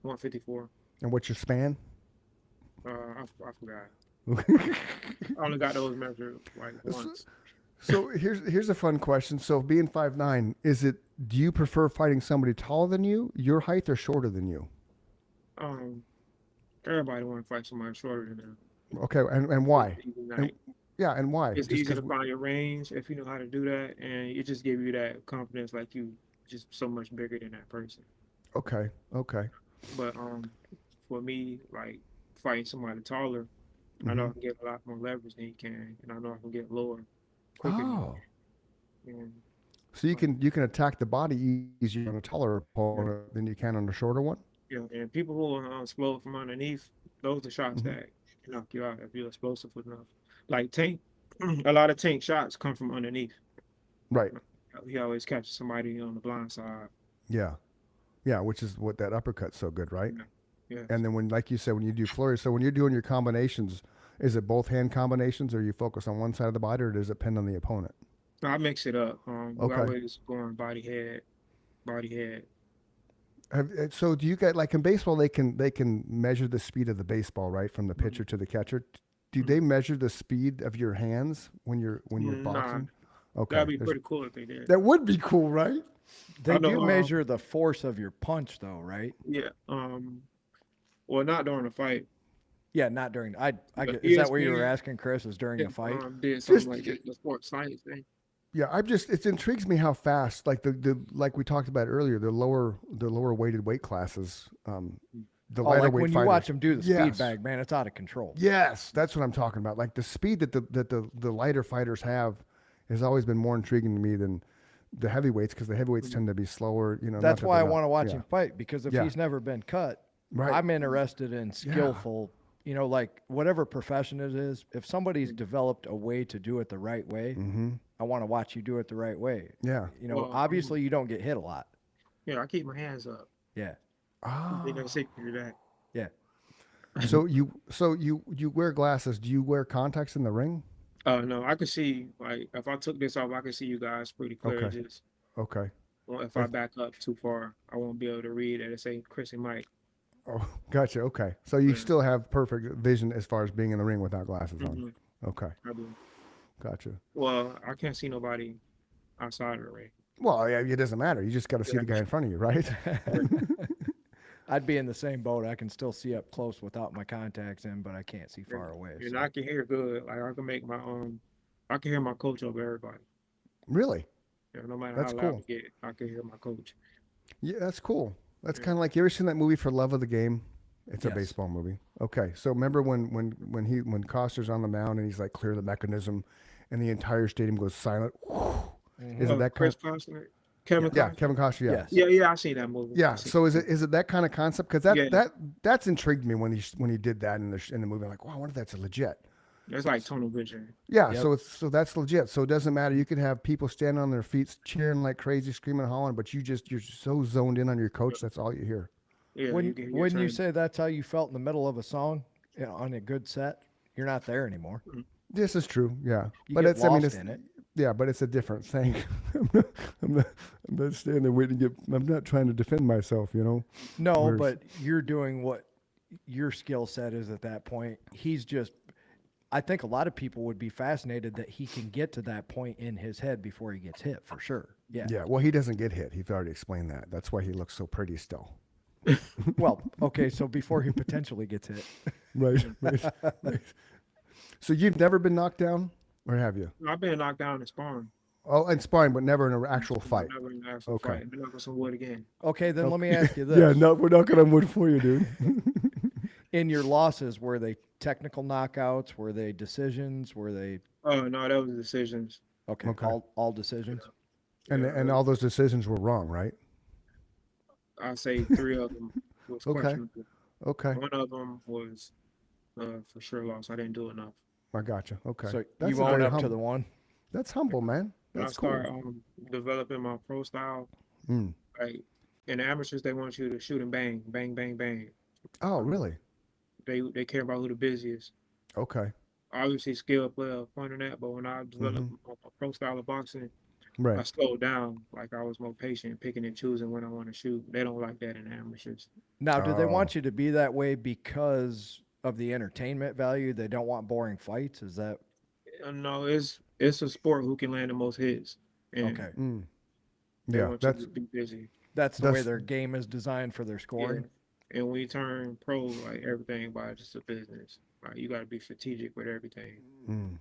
[SPEAKER 3] 154.
[SPEAKER 1] And what's your span?
[SPEAKER 3] I forgot. I only got those measured like once.
[SPEAKER 1] So here's a fun question. So being 5'9", do you prefer fighting somebody taller than you, your height, or shorter than you?
[SPEAKER 3] Um, Everybody want to fight somebody shorter than them.
[SPEAKER 1] Okay, and why?
[SPEAKER 3] It's easy
[SPEAKER 1] And
[SPEAKER 3] night.
[SPEAKER 1] yeah, and why?
[SPEAKER 3] It's
[SPEAKER 1] Just
[SPEAKER 3] easy
[SPEAKER 1] because
[SPEAKER 3] to find your range if you know how to do that, and it just give you that confidence, like you just so much bigger than that person.
[SPEAKER 1] okay, okay.
[SPEAKER 3] But for me, like fighting somebody taller, I know
[SPEAKER 1] Hmm.
[SPEAKER 3] I can get a lot more leverage than he can, and I know I can get lower quicker than
[SPEAKER 1] Oh,
[SPEAKER 3] he can. And
[SPEAKER 1] so you
[SPEAKER 3] like,
[SPEAKER 1] can attack the body easier on a taller
[SPEAKER 3] yeah,
[SPEAKER 1] opponent than you can on a shorter one.
[SPEAKER 3] yeah, and people who explode from underneath, those are shots
[SPEAKER 1] Hmm.
[SPEAKER 3] that can knock you out if you're explosive enough. Like Tank, a lot of Tank shots come from underneath.
[SPEAKER 1] Right.
[SPEAKER 3] He always catches somebody on the blind side.
[SPEAKER 1] Yeah. Yeah, which is what that uppercut's so good, right?
[SPEAKER 3] Yeah. Yes.
[SPEAKER 1] And then when, like you said, when you do flurries, so when you're doing your combinations, is it both hand combinations, or you focus on one side of the body, or does it depend on the opponent?
[SPEAKER 3] No, I mix it up. We
[SPEAKER 1] Okay.
[SPEAKER 3] always going body head.
[SPEAKER 1] So do you get, like in baseball, they can measure the speed of the baseball, right, from the
[SPEAKER 3] Mhm.
[SPEAKER 1] pitcher to the catcher. Do
[SPEAKER 3] Mhm.
[SPEAKER 1] they measure the speed of your hands when you're
[SPEAKER 3] Nah,
[SPEAKER 1] boxing? Okay.
[SPEAKER 3] that'd be pretty cool if they did.
[SPEAKER 1] That would be cool, right?
[SPEAKER 2] They
[SPEAKER 3] I
[SPEAKER 2] do
[SPEAKER 3] know.
[SPEAKER 2] measure the force of your punch, though, right?
[SPEAKER 3] Yeah. Well, not during the fight.
[SPEAKER 2] Yeah, not during. I
[SPEAKER 3] But
[SPEAKER 2] get. Is that what you were
[SPEAKER 3] ESPN
[SPEAKER 2] asking, Chris? Is during the fight?
[SPEAKER 3] did something
[SPEAKER 1] Just
[SPEAKER 3] like that, the sports science thing.
[SPEAKER 1] yeah, it intrigues me how fast, like the like we talked about earlier, the lower weighted weight classes, the
[SPEAKER 2] Oh,
[SPEAKER 1] lighter
[SPEAKER 2] like
[SPEAKER 1] weight
[SPEAKER 2] when you
[SPEAKER 1] fighters.
[SPEAKER 2] watch them do the speed
[SPEAKER 1] Yes.
[SPEAKER 2] bag, man, it's out of control.
[SPEAKER 1] Yes, that's what I'm talking about. Like the speed that the lighter fighters have has always been more intriguing to me than the heavyweights, because the heavyweights
[SPEAKER 3] Mhm.
[SPEAKER 1] tend to be slower. Not
[SPEAKER 2] That's
[SPEAKER 1] that
[SPEAKER 2] why
[SPEAKER 1] they're
[SPEAKER 2] I
[SPEAKER 1] not.
[SPEAKER 2] want to watch
[SPEAKER 1] Yeah.
[SPEAKER 2] him fight, because if
[SPEAKER 1] Yeah.
[SPEAKER 2] he's never been cut,
[SPEAKER 1] Right.
[SPEAKER 2] I'm interested in skillful, like whatever profession it is. If somebody's developed a way to do it the right way,
[SPEAKER 1] Mm-hmm.
[SPEAKER 2] I want to watch you do it the right way.
[SPEAKER 1] Yeah.
[SPEAKER 3] Well,
[SPEAKER 2] Obviously you don't get hit a lot.
[SPEAKER 3] yeah, I keep my hands up.
[SPEAKER 2] Yeah.
[SPEAKER 3] They never
[SPEAKER 1] Ah.
[SPEAKER 3] say to do that.
[SPEAKER 2] Yeah.
[SPEAKER 1] So you wear glasses. Do you wear contacts in the ring?
[SPEAKER 3] No, I could see like if I took this off, I could see you guys pretty clear.
[SPEAKER 1] Okay.
[SPEAKER 3] Just
[SPEAKER 1] Okay.
[SPEAKER 3] well, if I
[SPEAKER 1] That's-
[SPEAKER 3] back up too far, I won't be able to read it. It say Chris and Mike.
[SPEAKER 1] Oh, gotcha. Okay. So you
[SPEAKER 3] Yeah.
[SPEAKER 1] still have perfect vision as far as being in the ring without glasses on.
[SPEAKER 3] Hmm.
[SPEAKER 1] Okay.
[SPEAKER 3] I do.
[SPEAKER 1] Gotcha.
[SPEAKER 3] Well, I can't see nobody outside of the ring.
[SPEAKER 1] Well, yeah, it doesn't matter. You just got to see
[SPEAKER 3] Yeah.
[SPEAKER 1] the guy in front of you, right?
[SPEAKER 2] I'd be in the same boat. I can still see up close without my contacts in, but I can't see far away.
[SPEAKER 3] And
[SPEAKER 2] so.
[SPEAKER 3] I can hear good. Like I can make my I can hear my coach over everybody.
[SPEAKER 1] Really?
[SPEAKER 3] Yeah, no matter
[SPEAKER 1] That's
[SPEAKER 3] how loud
[SPEAKER 1] cool.
[SPEAKER 3] it get, I can hear my coach.
[SPEAKER 1] Yeah, that's cool. That's
[SPEAKER 3] Yeah.
[SPEAKER 1] kind of like, you ever seen that movie For Love of the Game? It's a
[SPEAKER 2] Yes.
[SPEAKER 1] baseball movie. Okay, so remember when Costner's on the mound and he's like, clear the mechanism, and the entire stadium goes silent.
[SPEAKER 2] Mhm.
[SPEAKER 1] Is it that
[SPEAKER 3] Chris
[SPEAKER 1] kind?
[SPEAKER 3] Costner, Kevin
[SPEAKER 1] Yeah,
[SPEAKER 3] Costner.
[SPEAKER 1] Kevin Costner. Yeah.
[SPEAKER 2] Yes.
[SPEAKER 3] Yeah, I seen that movie.
[SPEAKER 1] Yeah.
[SPEAKER 3] I seen
[SPEAKER 1] So
[SPEAKER 3] that
[SPEAKER 1] is it that kind of concept? Because
[SPEAKER 3] Yeah.
[SPEAKER 1] that's intrigued me when he did that in the movie. I'm like, wow, I wonder if that's legit.
[SPEAKER 3] That's like tunnel vision.
[SPEAKER 1] Yeah.
[SPEAKER 2] Yep.
[SPEAKER 1] So that's legit. So it doesn't matter. You could have people standing on their feet cheering like crazy, screaming, hollering, but you're so zoned in on your coach. That's all you hear.
[SPEAKER 3] Yeah,
[SPEAKER 2] When
[SPEAKER 3] you can hear
[SPEAKER 2] when you
[SPEAKER 3] train.
[SPEAKER 2] say that's how you felt in the middle of a song, on a good set, you're not there anymore.
[SPEAKER 1] This is true. Yeah.
[SPEAKER 2] You
[SPEAKER 1] But
[SPEAKER 2] get
[SPEAKER 1] it's I mean
[SPEAKER 2] lost
[SPEAKER 1] it's
[SPEAKER 2] in it.
[SPEAKER 1] yeah, but it's a different thing. I'm not standing there waiting to get. I'm not trying to defend myself.
[SPEAKER 2] No,
[SPEAKER 1] Whereas-
[SPEAKER 2] but you're doing what your skill set is at that point. He's just. I think a lot of people would be fascinated that he can get to that point in his head before he gets hit, for sure. Yeah.
[SPEAKER 1] Yeah. Well, he doesn't get hit. He's already explained that. That's why he looks so pretty still.
[SPEAKER 2] Well, okay, so before he potentially gets hit.
[SPEAKER 1] Right. Right. So you've never been knocked down, or have you?
[SPEAKER 3] I've been knocked down in sparring.
[SPEAKER 1] Oh, in sparring, but never in an actual fight.
[SPEAKER 3] Never in an actual
[SPEAKER 1] Okay.
[SPEAKER 3] fight. Been up with some wood again.
[SPEAKER 2] Okay, then let me ask you this.
[SPEAKER 1] Yeah, no, we're not gonna wood for you, dude.
[SPEAKER 2] In your losses, were they technical knockouts? Were they decisions? Were they
[SPEAKER 3] Oh no, that was decisions.
[SPEAKER 2] okay?
[SPEAKER 1] Okay.
[SPEAKER 2] All decisions.
[SPEAKER 1] And all those decisions were wrong, right?
[SPEAKER 3] I say 3 of them was
[SPEAKER 1] Okay.
[SPEAKER 3] questionable.
[SPEAKER 1] Okay,
[SPEAKER 3] One of them was for sure lost. I didn't do enough.
[SPEAKER 1] I gotcha. Okay,
[SPEAKER 2] So
[SPEAKER 1] that's
[SPEAKER 2] you own
[SPEAKER 1] very
[SPEAKER 2] up to
[SPEAKER 1] humble.
[SPEAKER 2] the one.
[SPEAKER 1] That's humble, man.
[SPEAKER 3] When I
[SPEAKER 1] That's cool.
[SPEAKER 3] started developing my pro style,
[SPEAKER 1] Mm.
[SPEAKER 3] like in the amateurs, they want you to shoot and bang, bang, bang, bang.
[SPEAKER 1] Oh, really?
[SPEAKER 3] They care about who the busiest.
[SPEAKER 1] Okay.
[SPEAKER 3] Obviously, skill play a point in that, but when I developed
[SPEAKER 1] Mm-hmm.
[SPEAKER 3] a pro style of boxing, I
[SPEAKER 1] Right.
[SPEAKER 3] slowed down. Like I was more patient, picking and choosing when I want to shoot. They don't like that in amateurs.
[SPEAKER 2] Now, do they
[SPEAKER 1] Oh.
[SPEAKER 2] want you to be that way because of the entertainment value? They don't want boring fights. Is that
[SPEAKER 3] No, it's a sport who can land the most hits, and
[SPEAKER 2] okay?
[SPEAKER 1] Mm.
[SPEAKER 3] they
[SPEAKER 1] Yeah.
[SPEAKER 3] want you to be busy.
[SPEAKER 2] That's the way
[SPEAKER 1] That's
[SPEAKER 2] their game is designed for their
[SPEAKER 3] Yeah.
[SPEAKER 2] scoring.
[SPEAKER 3] And when you turn pro, like everything about just a business. Like you got to be strategic with everything.
[SPEAKER 1] mm,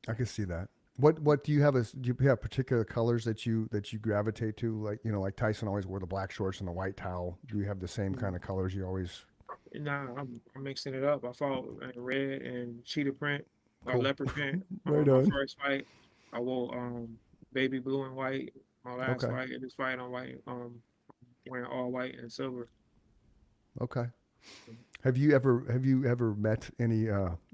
[SPEAKER 1] I can see that. What do you have as do you have particular colors that you gravitate to? Like, you know, like Tyson always wore the black shorts and the white towel. Do you have the same kind of colors you always
[SPEAKER 3] Nah, I'm mixing it up. I fought in red and cheetah print or
[SPEAKER 1] cool?
[SPEAKER 3] leopard print.
[SPEAKER 1] Right
[SPEAKER 3] My
[SPEAKER 1] on.
[SPEAKER 3] first fight, I wore baby blue and white. My last
[SPEAKER 1] Okay.
[SPEAKER 3] fight, this fight on white, wearing all white and silver.
[SPEAKER 1] Okay. Have you ever met any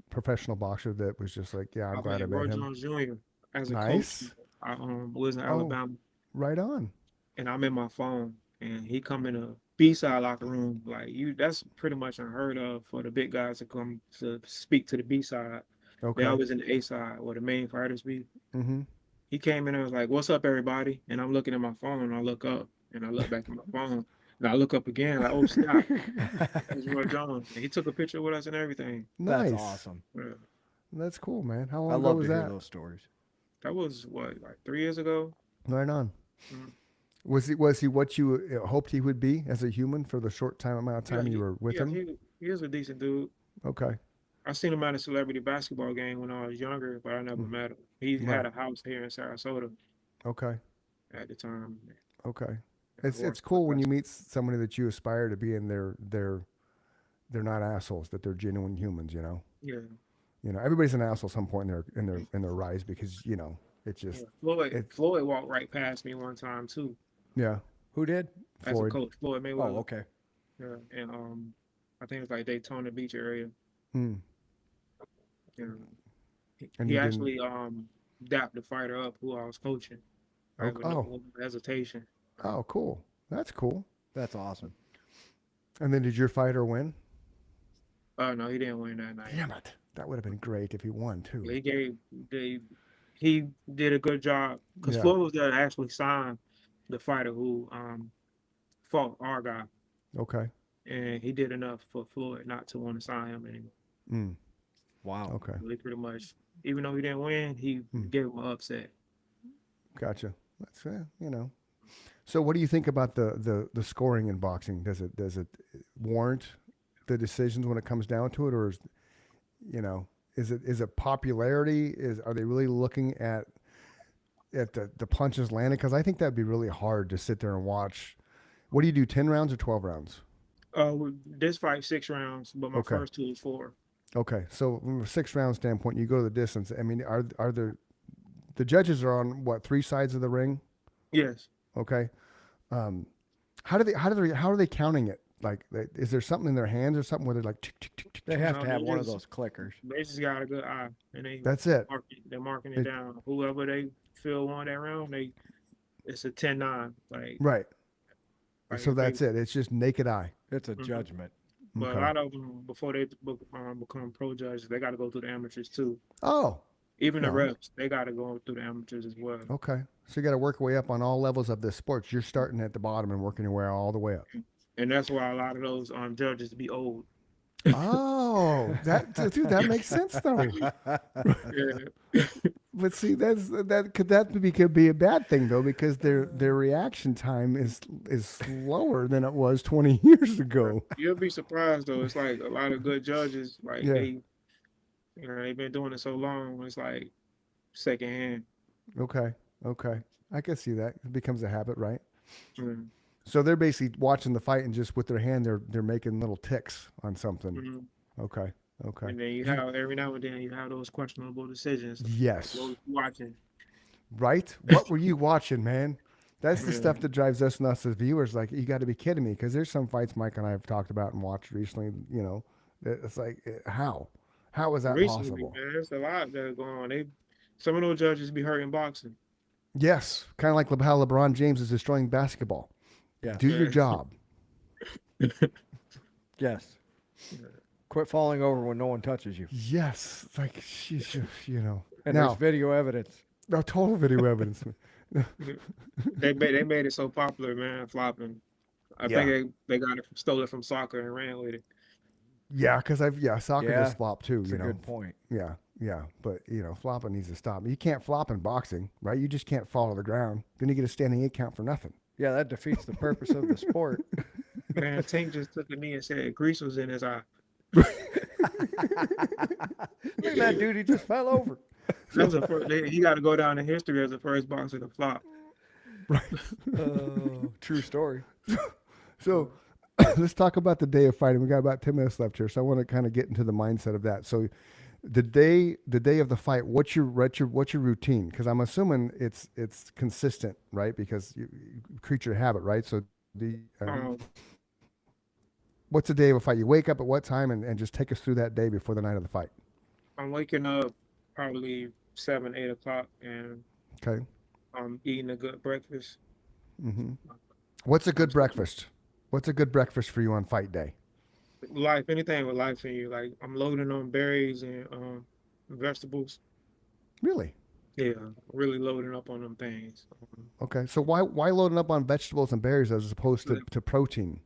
[SPEAKER 1] professional boxer that was just like, yeah, I'm
[SPEAKER 3] I
[SPEAKER 1] glad I
[SPEAKER 3] met
[SPEAKER 1] met
[SPEAKER 3] Roy
[SPEAKER 1] him?
[SPEAKER 3] Jones Jr. as a coach.
[SPEAKER 1] Nice.
[SPEAKER 3] I was in
[SPEAKER 1] Oh,
[SPEAKER 3] Alabama,
[SPEAKER 1] right on.
[SPEAKER 3] and I'm in my phone, and he come in a B-side locker room. Like you, that's pretty much unheard of for the big guys to come to speak to the B-side. They
[SPEAKER 1] Okay.
[SPEAKER 3] always in the A-side where the main fighters be.
[SPEAKER 1] Mm-hmm.
[SPEAKER 3] He came in and was like, "What's up, everybody?" And I'm looking at my phone, and I look up, and I look back at my phone, and I look up again, like, "Oh snap, that's Roy Jones." And he took a picture with us and everything.
[SPEAKER 2] That's
[SPEAKER 1] Nice.
[SPEAKER 2] awesome.
[SPEAKER 3] Yeah.
[SPEAKER 1] That's cool, man. How
[SPEAKER 2] I
[SPEAKER 1] long ago
[SPEAKER 2] love
[SPEAKER 1] was
[SPEAKER 2] to hear
[SPEAKER 1] that?
[SPEAKER 2] those stories.
[SPEAKER 3] That was what, like 3 years ago.
[SPEAKER 1] Right on.
[SPEAKER 3] Mhm.
[SPEAKER 1] Was he what you hoped he would be as a human for the short time amount of
[SPEAKER 3] Yeah,
[SPEAKER 1] time you were with him?
[SPEAKER 3] he was a decent dude.
[SPEAKER 1] Okay.
[SPEAKER 3] I seen him at a celebrity basketball game when I was younger, but I never
[SPEAKER 1] Mm,
[SPEAKER 3] met him. He had
[SPEAKER 1] right.
[SPEAKER 3] a house here in Sarasota
[SPEAKER 1] Okay.
[SPEAKER 3] at the time.
[SPEAKER 1] Okay.
[SPEAKER 3] And
[SPEAKER 1] It's
[SPEAKER 3] Horse
[SPEAKER 1] cool when you
[SPEAKER 3] Wrestling.
[SPEAKER 1] meet somebody that you aspire to be, and they're not assholes. That they're genuine humans. You know.
[SPEAKER 3] Yeah,
[SPEAKER 1] You know. Everybody's an asshole at some point in their rise because you know it's
[SPEAKER 3] yeah.
[SPEAKER 1] just
[SPEAKER 3] Floyd
[SPEAKER 1] it.
[SPEAKER 3] Floyd walked right past me one time too,
[SPEAKER 1] Yeah.
[SPEAKER 2] Who did?
[SPEAKER 3] as a
[SPEAKER 1] Floyd.
[SPEAKER 3] coach. Floyd
[SPEAKER 2] Oh,
[SPEAKER 3] Mayweather.
[SPEAKER 2] okay.
[SPEAKER 3] Yeah, and I think it's like Daytona Beach area.
[SPEAKER 1] Mm.
[SPEAKER 3] Yeah, he,
[SPEAKER 1] And
[SPEAKER 3] he
[SPEAKER 1] you didn't.
[SPEAKER 3] actually dapped the fighter up who I was coaching,
[SPEAKER 1] Oh.
[SPEAKER 3] like with
[SPEAKER 1] Oh.
[SPEAKER 3] no hesitation.
[SPEAKER 1] Oh. Cool. That's cool.
[SPEAKER 2] That's awesome.
[SPEAKER 1] And then did your fighter win?
[SPEAKER 3] Oh no, he didn't win that night.
[SPEAKER 1] Damn it. That would have been great if he won too.
[SPEAKER 3] He gave they he did a good job because
[SPEAKER 1] Yeah.
[SPEAKER 3] Floyd was there to actually sign the fighter who fought our guy,
[SPEAKER 1] Okay.
[SPEAKER 3] and he did enough for Floyd not to want to sign him anymore.
[SPEAKER 1] Mm.
[SPEAKER 2] Wow.
[SPEAKER 1] Okay.
[SPEAKER 3] He pretty much, even though he didn't win, he
[SPEAKER 1] Mm.
[SPEAKER 3] gave him an upset.
[SPEAKER 1] Gotcha. That's you know. So what do you think about the scoring in boxing? Does it warrant the decisions when it comes down to it, or is you know is it popularity? Are they really looking at the punches landed? Because I think that'd be really hard to sit there and watch. What do you do? 10 rounds or 12 rounds?
[SPEAKER 3] This fight 6 rounds, but my
[SPEAKER 1] Okay.
[SPEAKER 3] first two was 4.
[SPEAKER 1] Okay. So from a 6 round standpoint, you go to the distance. I mean, are the judges are on what, 3 sides of the ring?
[SPEAKER 3] Yes,
[SPEAKER 1] Okay. Um, how are they counting it? Like, is there something in their hands or something where they're like, tick, tick, tick, tick,
[SPEAKER 2] They
[SPEAKER 1] tick?
[SPEAKER 2] have
[SPEAKER 3] no,
[SPEAKER 2] to have
[SPEAKER 3] they
[SPEAKER 2] one of
[SPEAKER 3] just
[SPEAKER 2] those clickers.
[SPEAKER 3] they just got a good eye, and
[SPEAKER 1] That's it.
[SPEAKER 3] they're marking it
[SPEAKER 1] It-
[SPEAKER 3] down. Whoever they feel won that round, it's a 10-9.
[SPEAKER 1] Right.
[SPEAKER 3] Like
[SPEAKER 1] So
[SPEAKER 3] if they,
[SPEAKER 1] that's it. It's just naked eye.
[SPEAKER 2] It's a
[SPEAKER 3] Mhm.
[SPEAKER 2] judgment.
[SPEAKER 3] but a
[SPEAKER 1] Okay.
[SPEAKER 3] lot of them before they become pro judges, they got to go through the amateurs too.
[SPEAKER 1] Oh,
[SPEAKER 3] Even the
[SPEAKER 1] Yeah.
[SPEAKER 3] refs, they got to go through the amateurs as well.
[SPEAKER 1] okay. So you got to work your way up on all levels of this sport. You're starting at the bottom and working your way all the way up.
[SPEAKER 3] And that's why a lot of those judges be old.
[SPEAKER 1] Oh, dude, that makes sense though.
[SPEAKER 3] Yeah.
[SPEAKER 1] But see, could be a bad thing though, because their reaction time is slower than it was 20 years ago.
[SPEAKER 3] You'll be surprised though. It's like a lot of good judges, like
[SPEAKER 1] Yeah.
[SPEAKER 3] they've been doing it so long. It's like secondhand.
[SPEAKER 1] Okay, okay, I can see that. It becomes a habit, right?
[SPEAKER 3] Mm-hmm.
[SPEAKER 1] So they're basically watching the fight and just with their hand, they're making little ticks on something.
[SPEAKER 3] Mm-hmm.
[SPEAKER 1] Okay, okay.
[SPEAKER 3] And then you have every now and then you have those questionable decisions.
[SPEAKER 1] Yes.
[SPEAKER 3] Those watching.
[SPEAKER 1] Right? What were you watching, man? That's the
[SPEAKER 3] Yeah.
[SPEAKER 1] stuff that drives us nuts as viewers. Like, you got to be kidding me, because there's some fights Mike and I have talked about and watched recently. You know, it's like, how is that
[SPEAKER 3] Recently,
[SPEAKER 1] possible?
[SPEAKER 3] man, there's a lot that are going on. Some of those judges be hurting boxing.
[SPEAKER 1] Yes, kind of like how LeBron James is destroying basketball.
[SPEAKER 2] Yes.
[SPEAKER 1] Do your
[SPEAKER 3] Yeah.
[SPEAKER 1] job.
[SPEAKER 2] Yes. Quit falling over when no one touches you.
[SPEAKER 1] Yes, like she's, you know.
[SPEAKER 2] And
[SPEAKER 1] Now,
[SPEAKER 2] there's video evidence.
[SPEAKER 1] no total video evidence.
[SPEAKER 3] They made it so popular, man, flopping. I think
[SPEAKER 1] Yeah.
[SPEAKER 3] they got it stole it from soccer and ran with it.
[SPEAKER 1] Yeah, because soccer does
[SPEAKER 2] Yeah,
[SPEAKER 1] flop too.
[SPEAKER 2] it's
[SPEAKER 1] You
[SPEAKER 2] a
[SPEAKER 1] know.
[SPEAKER 2] good point.
[SPEAKER 1] Yeah, yeah, but flopping needs to stop. You can't flop in boxing, right? You just can't fall to the ground. Then you get a standing 8 count for nothing.
[SPEAKER 2] Yeah, that defeats the purpose of the sport.
[SPEAKER 3] Man, Tank just took a knee and said grease was in his eye.
[SPEAKER 2] Look at that dude, he just fell over.
[SPEAKER 3] That's the first. He got to go down in history as the first boxer to flop.
[SPEAKER 2] True story.
[SPEAKER 1] So let's talk about the day of fighting. We got about 10 minutes left here, so I want to kind of get into the mindset of that. So the day of the fight, what's your routine? Because I'm assuming it's consistent, right? Because you creature habit, right? So
[SPEAKER 3] Um,
[SPEAKER 1] what's the day of a fight? You wake up at what time, and just take us through that day before the night of the fight.
[SPEAKER 3] I'm waking up probably 7, 8 o'clock, and
[SPEAKER 1] Okay.
[SPEAKER 3] I'm eating a good breakfast.
[SPEAKER 1] Mm-hmm. What's a good breakfast? What's a good breakfast for you on fight day?
[SPEAKER 3] Life, anything with life in you. Like I'm loading on berries and vegetables.
[SPEAKER 1] Really?
[SPEAKER 3] Yeah, really loading up on them things.
[SPEAKER 1] Okay. So why loading up on vegetables and berries as opposed to protein?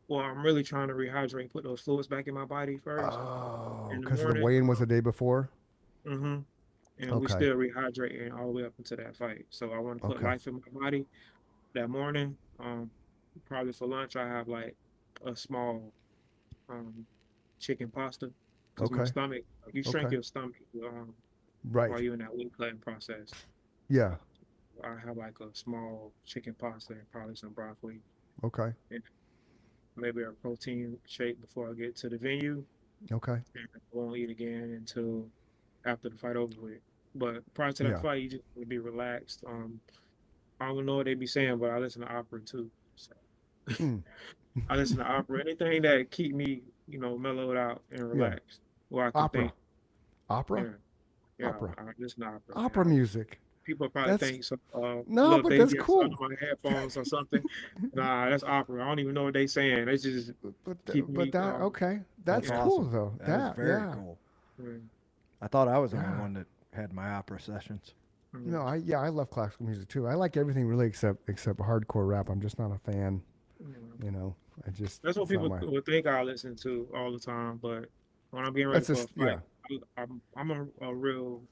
[SPEAKER 3] Well, I'm really trying to rehydrate, put those fluids back in my body first
[SPEAKER 1] Oh,
[SPEAKER 3] in the
[SPEAKER 1] because the
[SPEAKER 3] morning.
[SPEAKER 1] weigh-in was the day before.
[SPEAKER 3] hmm And we
[SPEAKER 1] Okay.
[SPEAKER 3] still rehydrating all the way up into that fight. So I want to put
[SPEAKER 1] Okay.
[SPEAKER 3] life in my body that morning. Probably for lunch I have like a small um chicken pasta because my
[SPEAKER 1] Okay.
[SPEAKER 3] stomach, you shrink
[SPEAKER 1] Okay.
[SPEAKER 3] your stomach
[SPEAKER 1] Right.
[SPEAKER 3] while you're in that weight cutting process.
[SPEAKER 1] Yeah.
[SPEAKER 3] I have like a small chicken pasta and probably some broccoli
[SPEAKER 1] Okay.
[SPEAKER 3] and maybe a protein shake before I get to the venue.
[SPEAKER 1] Okay.
[SPEAKER 3] And I won't eat again until after the fight over with. But prior to that
[SPEAKER 1] Yeah.
[SPEAKER 3] fight, you just want to be relaxed. I don't know what they be saying, but I listen to opera too. So
[SPEAKER 1] Mm.
[SPEAKER 3] I listen to opera, anything that keep me, mellowed out and
[SPEAKER 1] Yeah.
[SPEAKER 3] relaxed, where I can
[SPEAKER 1] Opera.
[SPEAKER 3] think.
[SPEAKER 1] Opera.
[SPEAKER 3] Yeah, yeah,
[SPEAKER 1] Opera.
[SPEAKER 3] I listen to opera,
[SPEAKER 1] Opera
[SPEAKER 3] man.
[SPEAKER 1] music.
[SPEAKER 3] People probably
[SPEAKER 1] That's
[SPEAKER 3] think so.
[SPEAKER 1] no,
[SPEAKER 3] Look,
[SPEAKER 1] but
[SPEAKER 3] they
[SPEAKER 1] that's
[SPEAKER 3] get under
[SPEAKER 1] cool.
[SPEAKER 3] my headphones or something. Nah, that's opera. I don't even know what they saying. They just keep
[SPEAKER 1] But
[SPEAKER 3] me.
[SPEAKER 1] that okay. That's
[SPEAKER 2] That's
[SPEAKER 3] Yeah.
[SPEAKER 1] cool
[SPEAKER 2] awesome.
[SPEAKER 1] though.
[SPEAKER 2] That is very
[SPEAKER 1] Yeah.
[SPEAKER 2] cool.
[SPEAKER 3] Mm,
[SPEAKER 2] I thought I was the only
[SPEAKER 1] Yeah.
[SPEAKER 2] one that had my opera sessions.
[SPEAKER 1] No,
[SPEAKER 3] mm,
[SPEAKER 1] I love classical music too. I like everything really except hardcore rap. I'm just not a fan.
[SPEAKER 3] mm.
[SPEAKER 1] You know, I just
[SPEAKER 3] That's what
[SPEAKER 1] it's not
[SPEAKER 3] people
[SPEAKER 1] my.
[SPEAKER 3] would think I listen to all the time, but when I'm getting ready
[SPEAKER 1] That's
[SPEAKER 3] for a
[SPEAKER 1] just
[SPEAKER 3] fight,
[SPEAKER 1] yeah.
[SPEAKER 3] I'm a real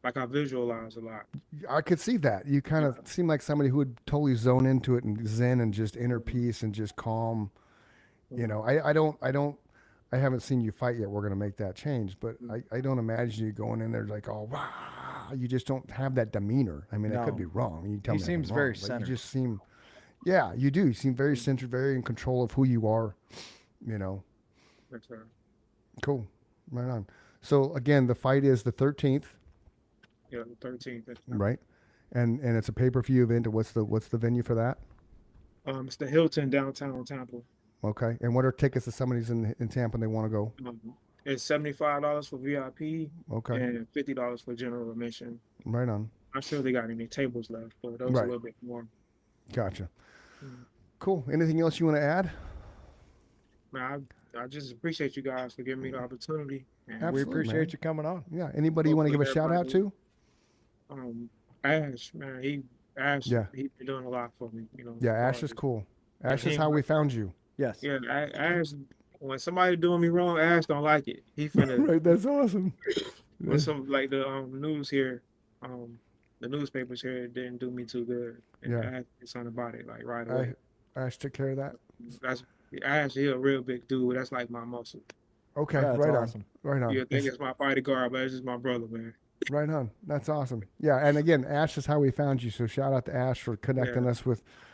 [SPEAKER 3] like I visualize a lot.
[SPEAKER 1] I could see that. You kind of
[SPEAKER 3] Yeah.
[SPEAKER 1] seem like somebody who would totally zone into it and zen and just inner peace and just calm. You
[SPEAKER 3] Mm,
[SPEAKER 1] know, I haven't seen you fight yet. We're gonna make that change, but
[SPEAKER 3] mm,
[SPEAKER 1] I don't imagine you going in there like, oh, wow. You just don't have that demeanor. I mean, I could
[SPEAKER 2] No,
[SPEAKER 1] be wrong. You tell
[SPEAKER 2] he
[SPEAKER 1] me if
[SPEAKER 2] seems
[SPEAKER 1] I'm
[SPEAKER 2] very
[SPEAKER 1] wrong, but
[SPEAKER 2] centered.
[SPEAKER 1] you just seem, yeah, you do. You seem very
[SPEAKER 3] mm.
[SPEAKER 1] centered, very in control of who you are. You know,
[SPEAKER 3] That's right.
[SPEAKER 1] cool, right on. So again, the fight is the 13th,
[SPEAKER 3] Yeah, the 13th.
[SPEAKER 1] right? And it's a pay-per-view event. What's the venue for that?
[SPEAKER 3] It's the Hilton downtown Tampa.
[SPEAKER 1] Okay. And what are tickets if somebody's in Tampa and they want to go?
[SPEAKER 3] It's $75 for VIP
[SPEAKER 1] Okay.
[SPEAKER 3] and $50 for general admission.
[SPEAKER 1] Right on.
[SPEAKER 3] Not sure they got any tables left, but those a
[SPEAKER 1] Right.
[SPEAKER 3] little bit more.
[SPEAKER 1] Gotcha.
[SPEAKER 3] Mm.
[SPEAKER 1] Cool. Anything else you want to add?
[SPEAKER 3] Man, I just appreciate you guys for giving me the opportunity. And
[SPEAKER 2] We
[SPEAKER 1] Absolutely,
[SPEAKER 2] appreciate
[SPEAKER 1] man.
[SPEAKER 2] you coming on.
[SPEAKER 1] Yeah. Anybody you want to give a
[SPEAKER 3] hopefully
[SPEAKER 1] shout out
[SPEAKER 3] everybody,
[SPEAKER 1] to?
[SPEAKER 3] Ash, man,
[SPEAKER 1] Yeah.
[SPEAKER 3] he's been doing a lot for me,
[SPEAKER 1] Yeah.
[SPEAKER 3] as far
[SPEAKER 1] Ash is
[SPEAKER 3] as
[SPEAKER 1] cool.
[SPEAKER 3] yeah,
[SPEAKER 1] Ash
[SPEAKER 3] he
[SPEAKER 1] is
[SPEAKER 3] ain't
[SPEAKER 1] how we
[SPEAKER 3] like
[SPEAKER 1] found you.
[SPEAKER 2] Yes.
[SPEAKER 3] yeah, Ash. When somebody doing me wrong, Ash don't like it. He finna
[SPEAKER 1] Right. That's awesome.
[SPEAKER 3] when some like the news here, um, the newspapers here didn't do me too good, and
[SPEAKER 1] Yeah.
[SPEAKER 3] Ash did something about it like right away.
[SPEAKER 1] Ash took care of that.
[SPEAKER 3] That's Ash. He a real big dude. That's like my muscle.
[SPEAKER 1] Okay.
[SPEAKER 2] Yeah, it's
[SPEAKER 1] Right on.
[SPEAKER 2] awesome.
[SPEAKER 1] Right on.
[SPEAKER 3] You think it's my bodyguard, but it's just my brother, man.
[SPEAKER 1] Right on. That's awesome. Yeah. And again, Ash is how we found you. So shout out to Ash for connecting
[SPEAKER 3] Yeah,
[SPEAKER 1] us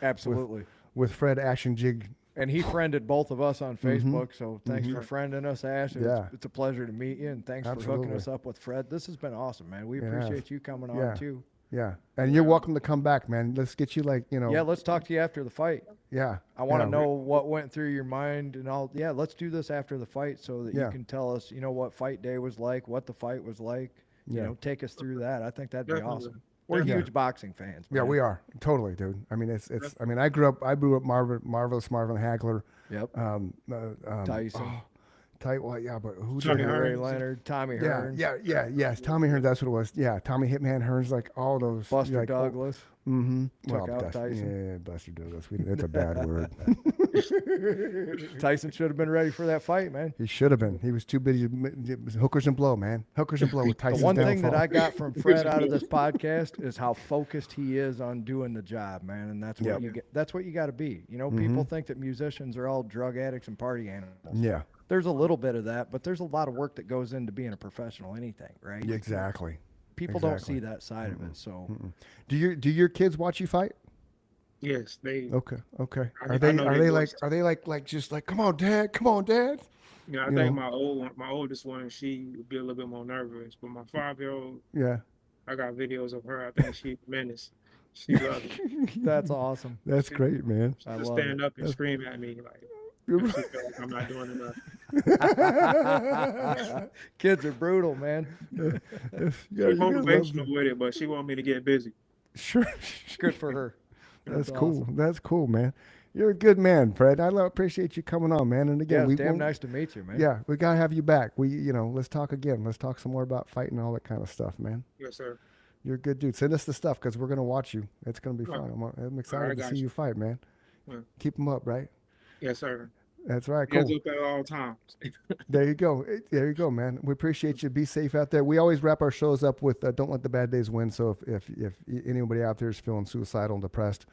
[SPEAKER 2] Absolutely.
[SPEAKER 1] with Fred Ash and Jig.
[SPEAKER 2] And he friended both of us on
[SPEAKER 1] Mm-hmm.
[SPEAKER 2] Facebook. So thanks for friending us, Ash.
[SPEAKER 1] Yeah.
[SPEAKER 2] It's a pleasure to meet you. And thanks for hooking
[SPEAKER 1] Absolutely.
[SPEAKER 2] us up with Fred. This has been awesome, man. We
[SPEAKER 1] It has.
[SPEAKER 2] appreciate you coming
[SPEAKER 1] Yeah.
[SPEAKER 2] on too.
[SPEAKER 1] Yeah. And you're welcome to come back, man. Let's get you
[SPEAKER 2] Yeah, let's talk to you after the fight.
[SPEAKER 1] yeah.
[SPEAKER 2] I want to
[SPEAKER 1] yeah.
[SPEAKER 2] know what went through your mind and all. Yeah, let's do this after the fight so that
[SPEAKER 1] Yeah.
[SPEAKER 2] you can tell us, what fight day was like, what the fight was like.
[SPEAKER 1] Yeah.
[SPEAKER 2] Take us through that. I think that'd be
[SPEAKER 3] definitely.
[SPEAKER 2] awesome. We're
[SPEAKER 1] Yeah.
[SPEAKER 2] huge boxing fans.
[SPEAKER 1] Yeah,
[SPEAKER 2] man.
[SPEAKER 1] we are. Totally, dude. I mean, it's I mean, I grew up Marvelous Marvin Hagler.
[SPEAKER 2] Yep.
[SPEAKER 1] Um,
[SPEAKER 2] Tyson.
[SPEAKER 1] Well, yeah, but who
[SPEAKER 3] Tommy
[SPEAKER 1] did that?
[SPEAKER 3] Hearns.
[SPEAKER 2] Ray Leonard, Tommy
[SPEAKER 1] Yeah,
[SPEAKER 2] Hearns,
[SPEAKER 1] yes. Tommy Hearns, that's what it was. Yeah, Tommy Hitman Hearns, like all those.
[SPEAKER 2] Buster
[SPEAKER 1] like,
[SPEAKER 2] Douglas.
[SPEAKER 1] Mm-hmm.
[SPEAKER 2] Took out Tyson.
[SPEAKER 1] Yeah, Buster Douglas. That's a bad word.
[SPEAKER 2] Tyson should have been ready for that fight, man.
[SPEAKER 1] He should have been. He was too busy. It was hookers and blow, man. Hookers and blow with
[SPEAKER 2] The
[SPEAKER 1] Tyson's
[SPEAKER 2] one thing that
[SPEAKER 1] downfall.
[SPEAKER 2] I got from Fred out of this podcast is how focused he is on doing the job, man. And that's what
[SPEAKER 1] Yep.
[SPEAKER 2] you get. That's what you got to be. You know, people think that musicians are all drug addicts and party animals.
[SPEAKER 1] Yeah,
[SPEAKER 2] There's a little bit of that, but there's a lot of work that goes into being a professional anything, right?
[SPEAKER 1] exactly.
[SPEAKER 2] People don't
[SPEAKER 1] exactly.
[SPEAKER 2] see that side of it. So
[SPEAKER 1] Do your kids watch you fight?
[SPEAKER 3] Yes, they.
[SPEAKER 1] Okay.
[SPEAKER 3] I-
[SPEAKER 1] Are
[SPEAKER 3] I
[SPEAKER 1] they
[SPEAKER 3] know
[SPEAKER 1] are
[SPEAKER 3] they
[SPEAKER 1] they
[SPEAKER 3] watch.
[SPEAKER 1] like just like come on, dad, come on, dad?
[SPEAKER 3] Yeah, I
[SPEAKER 1] you
[SPEAKER 3] think
[SPEAKER 1] know.
[SPEAKER 3] my oldest one, she would be a little bit more nervous, but my 5-year-old,
[SPEAKER 1] Yeah,
[SPEAKER 3] I got videos of her. I think she's a menace. She loves it.
[SPEAKER 2] that's awesome.
[SPEAKER 1] that's great, man.
[SPEAKER 3] She
[SPEAKER 2] I
[SPEAKER 3] just
[SPEAKER 2] love
[SPEAKER 3] stand
[SPEAKER 2] it.
[SPEAKER 3] up and scream at me like if she feel like I'm not doing enough.
[SPEAKER 2] Kids are brutal, man.
[SPEAKER 1] You
[SPEAKER 3] She's
[SPEAKER 1] gotta love
[SPEAKER 3] motivational
[SPEAKER 1] them.
[SPEAKER 3] with it, but she want me to get busy.
[SPEAKER 1] Sure.
[SPEAKER 2] Good for her.
[SPEAKER 1] That's
[SPEAKER 2] That's
[SPEAKER 1] cool.
[SPEAKER 2] awesome.
[SPEAKER 1] That's cool, man. You're a good man, Fred. appreciate you coming on, man. And
[SPEAKER 2] Yeah,
[SPEAKER 1] again,
[SPEAKER 2] it's
[SPEAKER 1] we
[SPEAKER 2] damn
[SPEAKER 1] won't-
[SPEAKER 2] nice to meet you, man.
[SPEAKER 1] Yeah, we gotta have you back. Let's talk again. Let's talk some more about fighting and all that kind of stuff, man.
[SPEAKER 3] Yes, sir.
[SPEAKER 1] You're a good dude. Send us the stuff because we're gonna watch you. It's gonna be
[SPEAKER 3] Right.
[SPEAKER 1] fun. I'm excited to
[SPEAKER 3] got
[SPEAKER 1] see
[SPEAKER 3] you.
[SPEAKER 1] you fight, man.
[SPEAKER 3] Right.
[SPEAKER 1] Keep them up, right?
[SPEAKER 3] Yes, sir.
[SPEAKER 1] That's right.
[SPEAKER 3] Hands
[SPEAKER 1] Cool.
[SPEAKER 3] up at all times.
[SPEAKER 1] There you go. There you go, man. We appreciate you. Be safe out there. We always wrap our shows up with "Don't let the bad days win." So if anybody out there is feeling suicidal and depressed,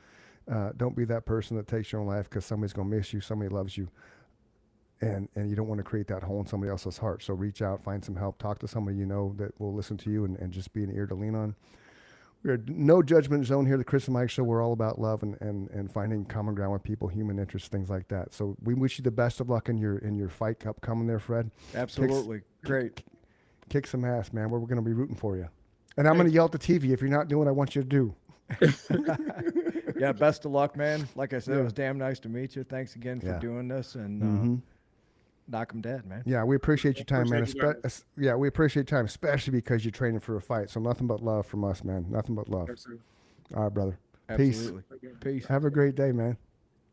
[SPEAKER 1] don't be that person that takes your own life because somebody's gonna miss you. Somebody loves you, and you don't want to create that hole in somebody else's heart. So reach out, find some help, talk to somebody you know that will listen to you and just be an ear to lean on. We're no judgment zone here, the Chris and Mike Show. We're all about love and finding common ground with people, human interests, things like that. So we wish you the best of luck in your fight upcoming there, Fred.
[SPEAKER 2] Absolutely. Great.
[SPEAKER 1] Kick some ass, man. We're going to be rooting for you. And I'm going to yell at the TV if you're not doing what I want you to do.
[SPEAKER 2] Yeah, best of luck, man. Like I said,
[SPEAKER 1] Yeah.
[SPEAKER 2] it was damn nice to meet you. Thanks again for
[SPEAKER 1] Yeah.
[SPEAKER 2] doing this and
[SPEAKER 1] Mhm.
[SPEAKER 2] knock 'em dead, man.
[SPEAKER 1] Yeah, we appreciate your time, man.
[SPEAKER 3] Appreciate you
[SPEAKER 1] Yeah, we appreciate your time, especially because you're training for a fight. So nothing but love from us, man. Nothing but love.
[SPEAKER 3] Yes, sir.
[SPEAKER 1] All right, brother. Peace.
[SPEAKER 2] Absolutely.
[SPEAKER 3] Okay.
[SPEAKER 2] Peace.
[SPEAKER 1] Have a great day, man.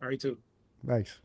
[SPEAKER 3] All right, too.
[SPEAKER 1] Thanks.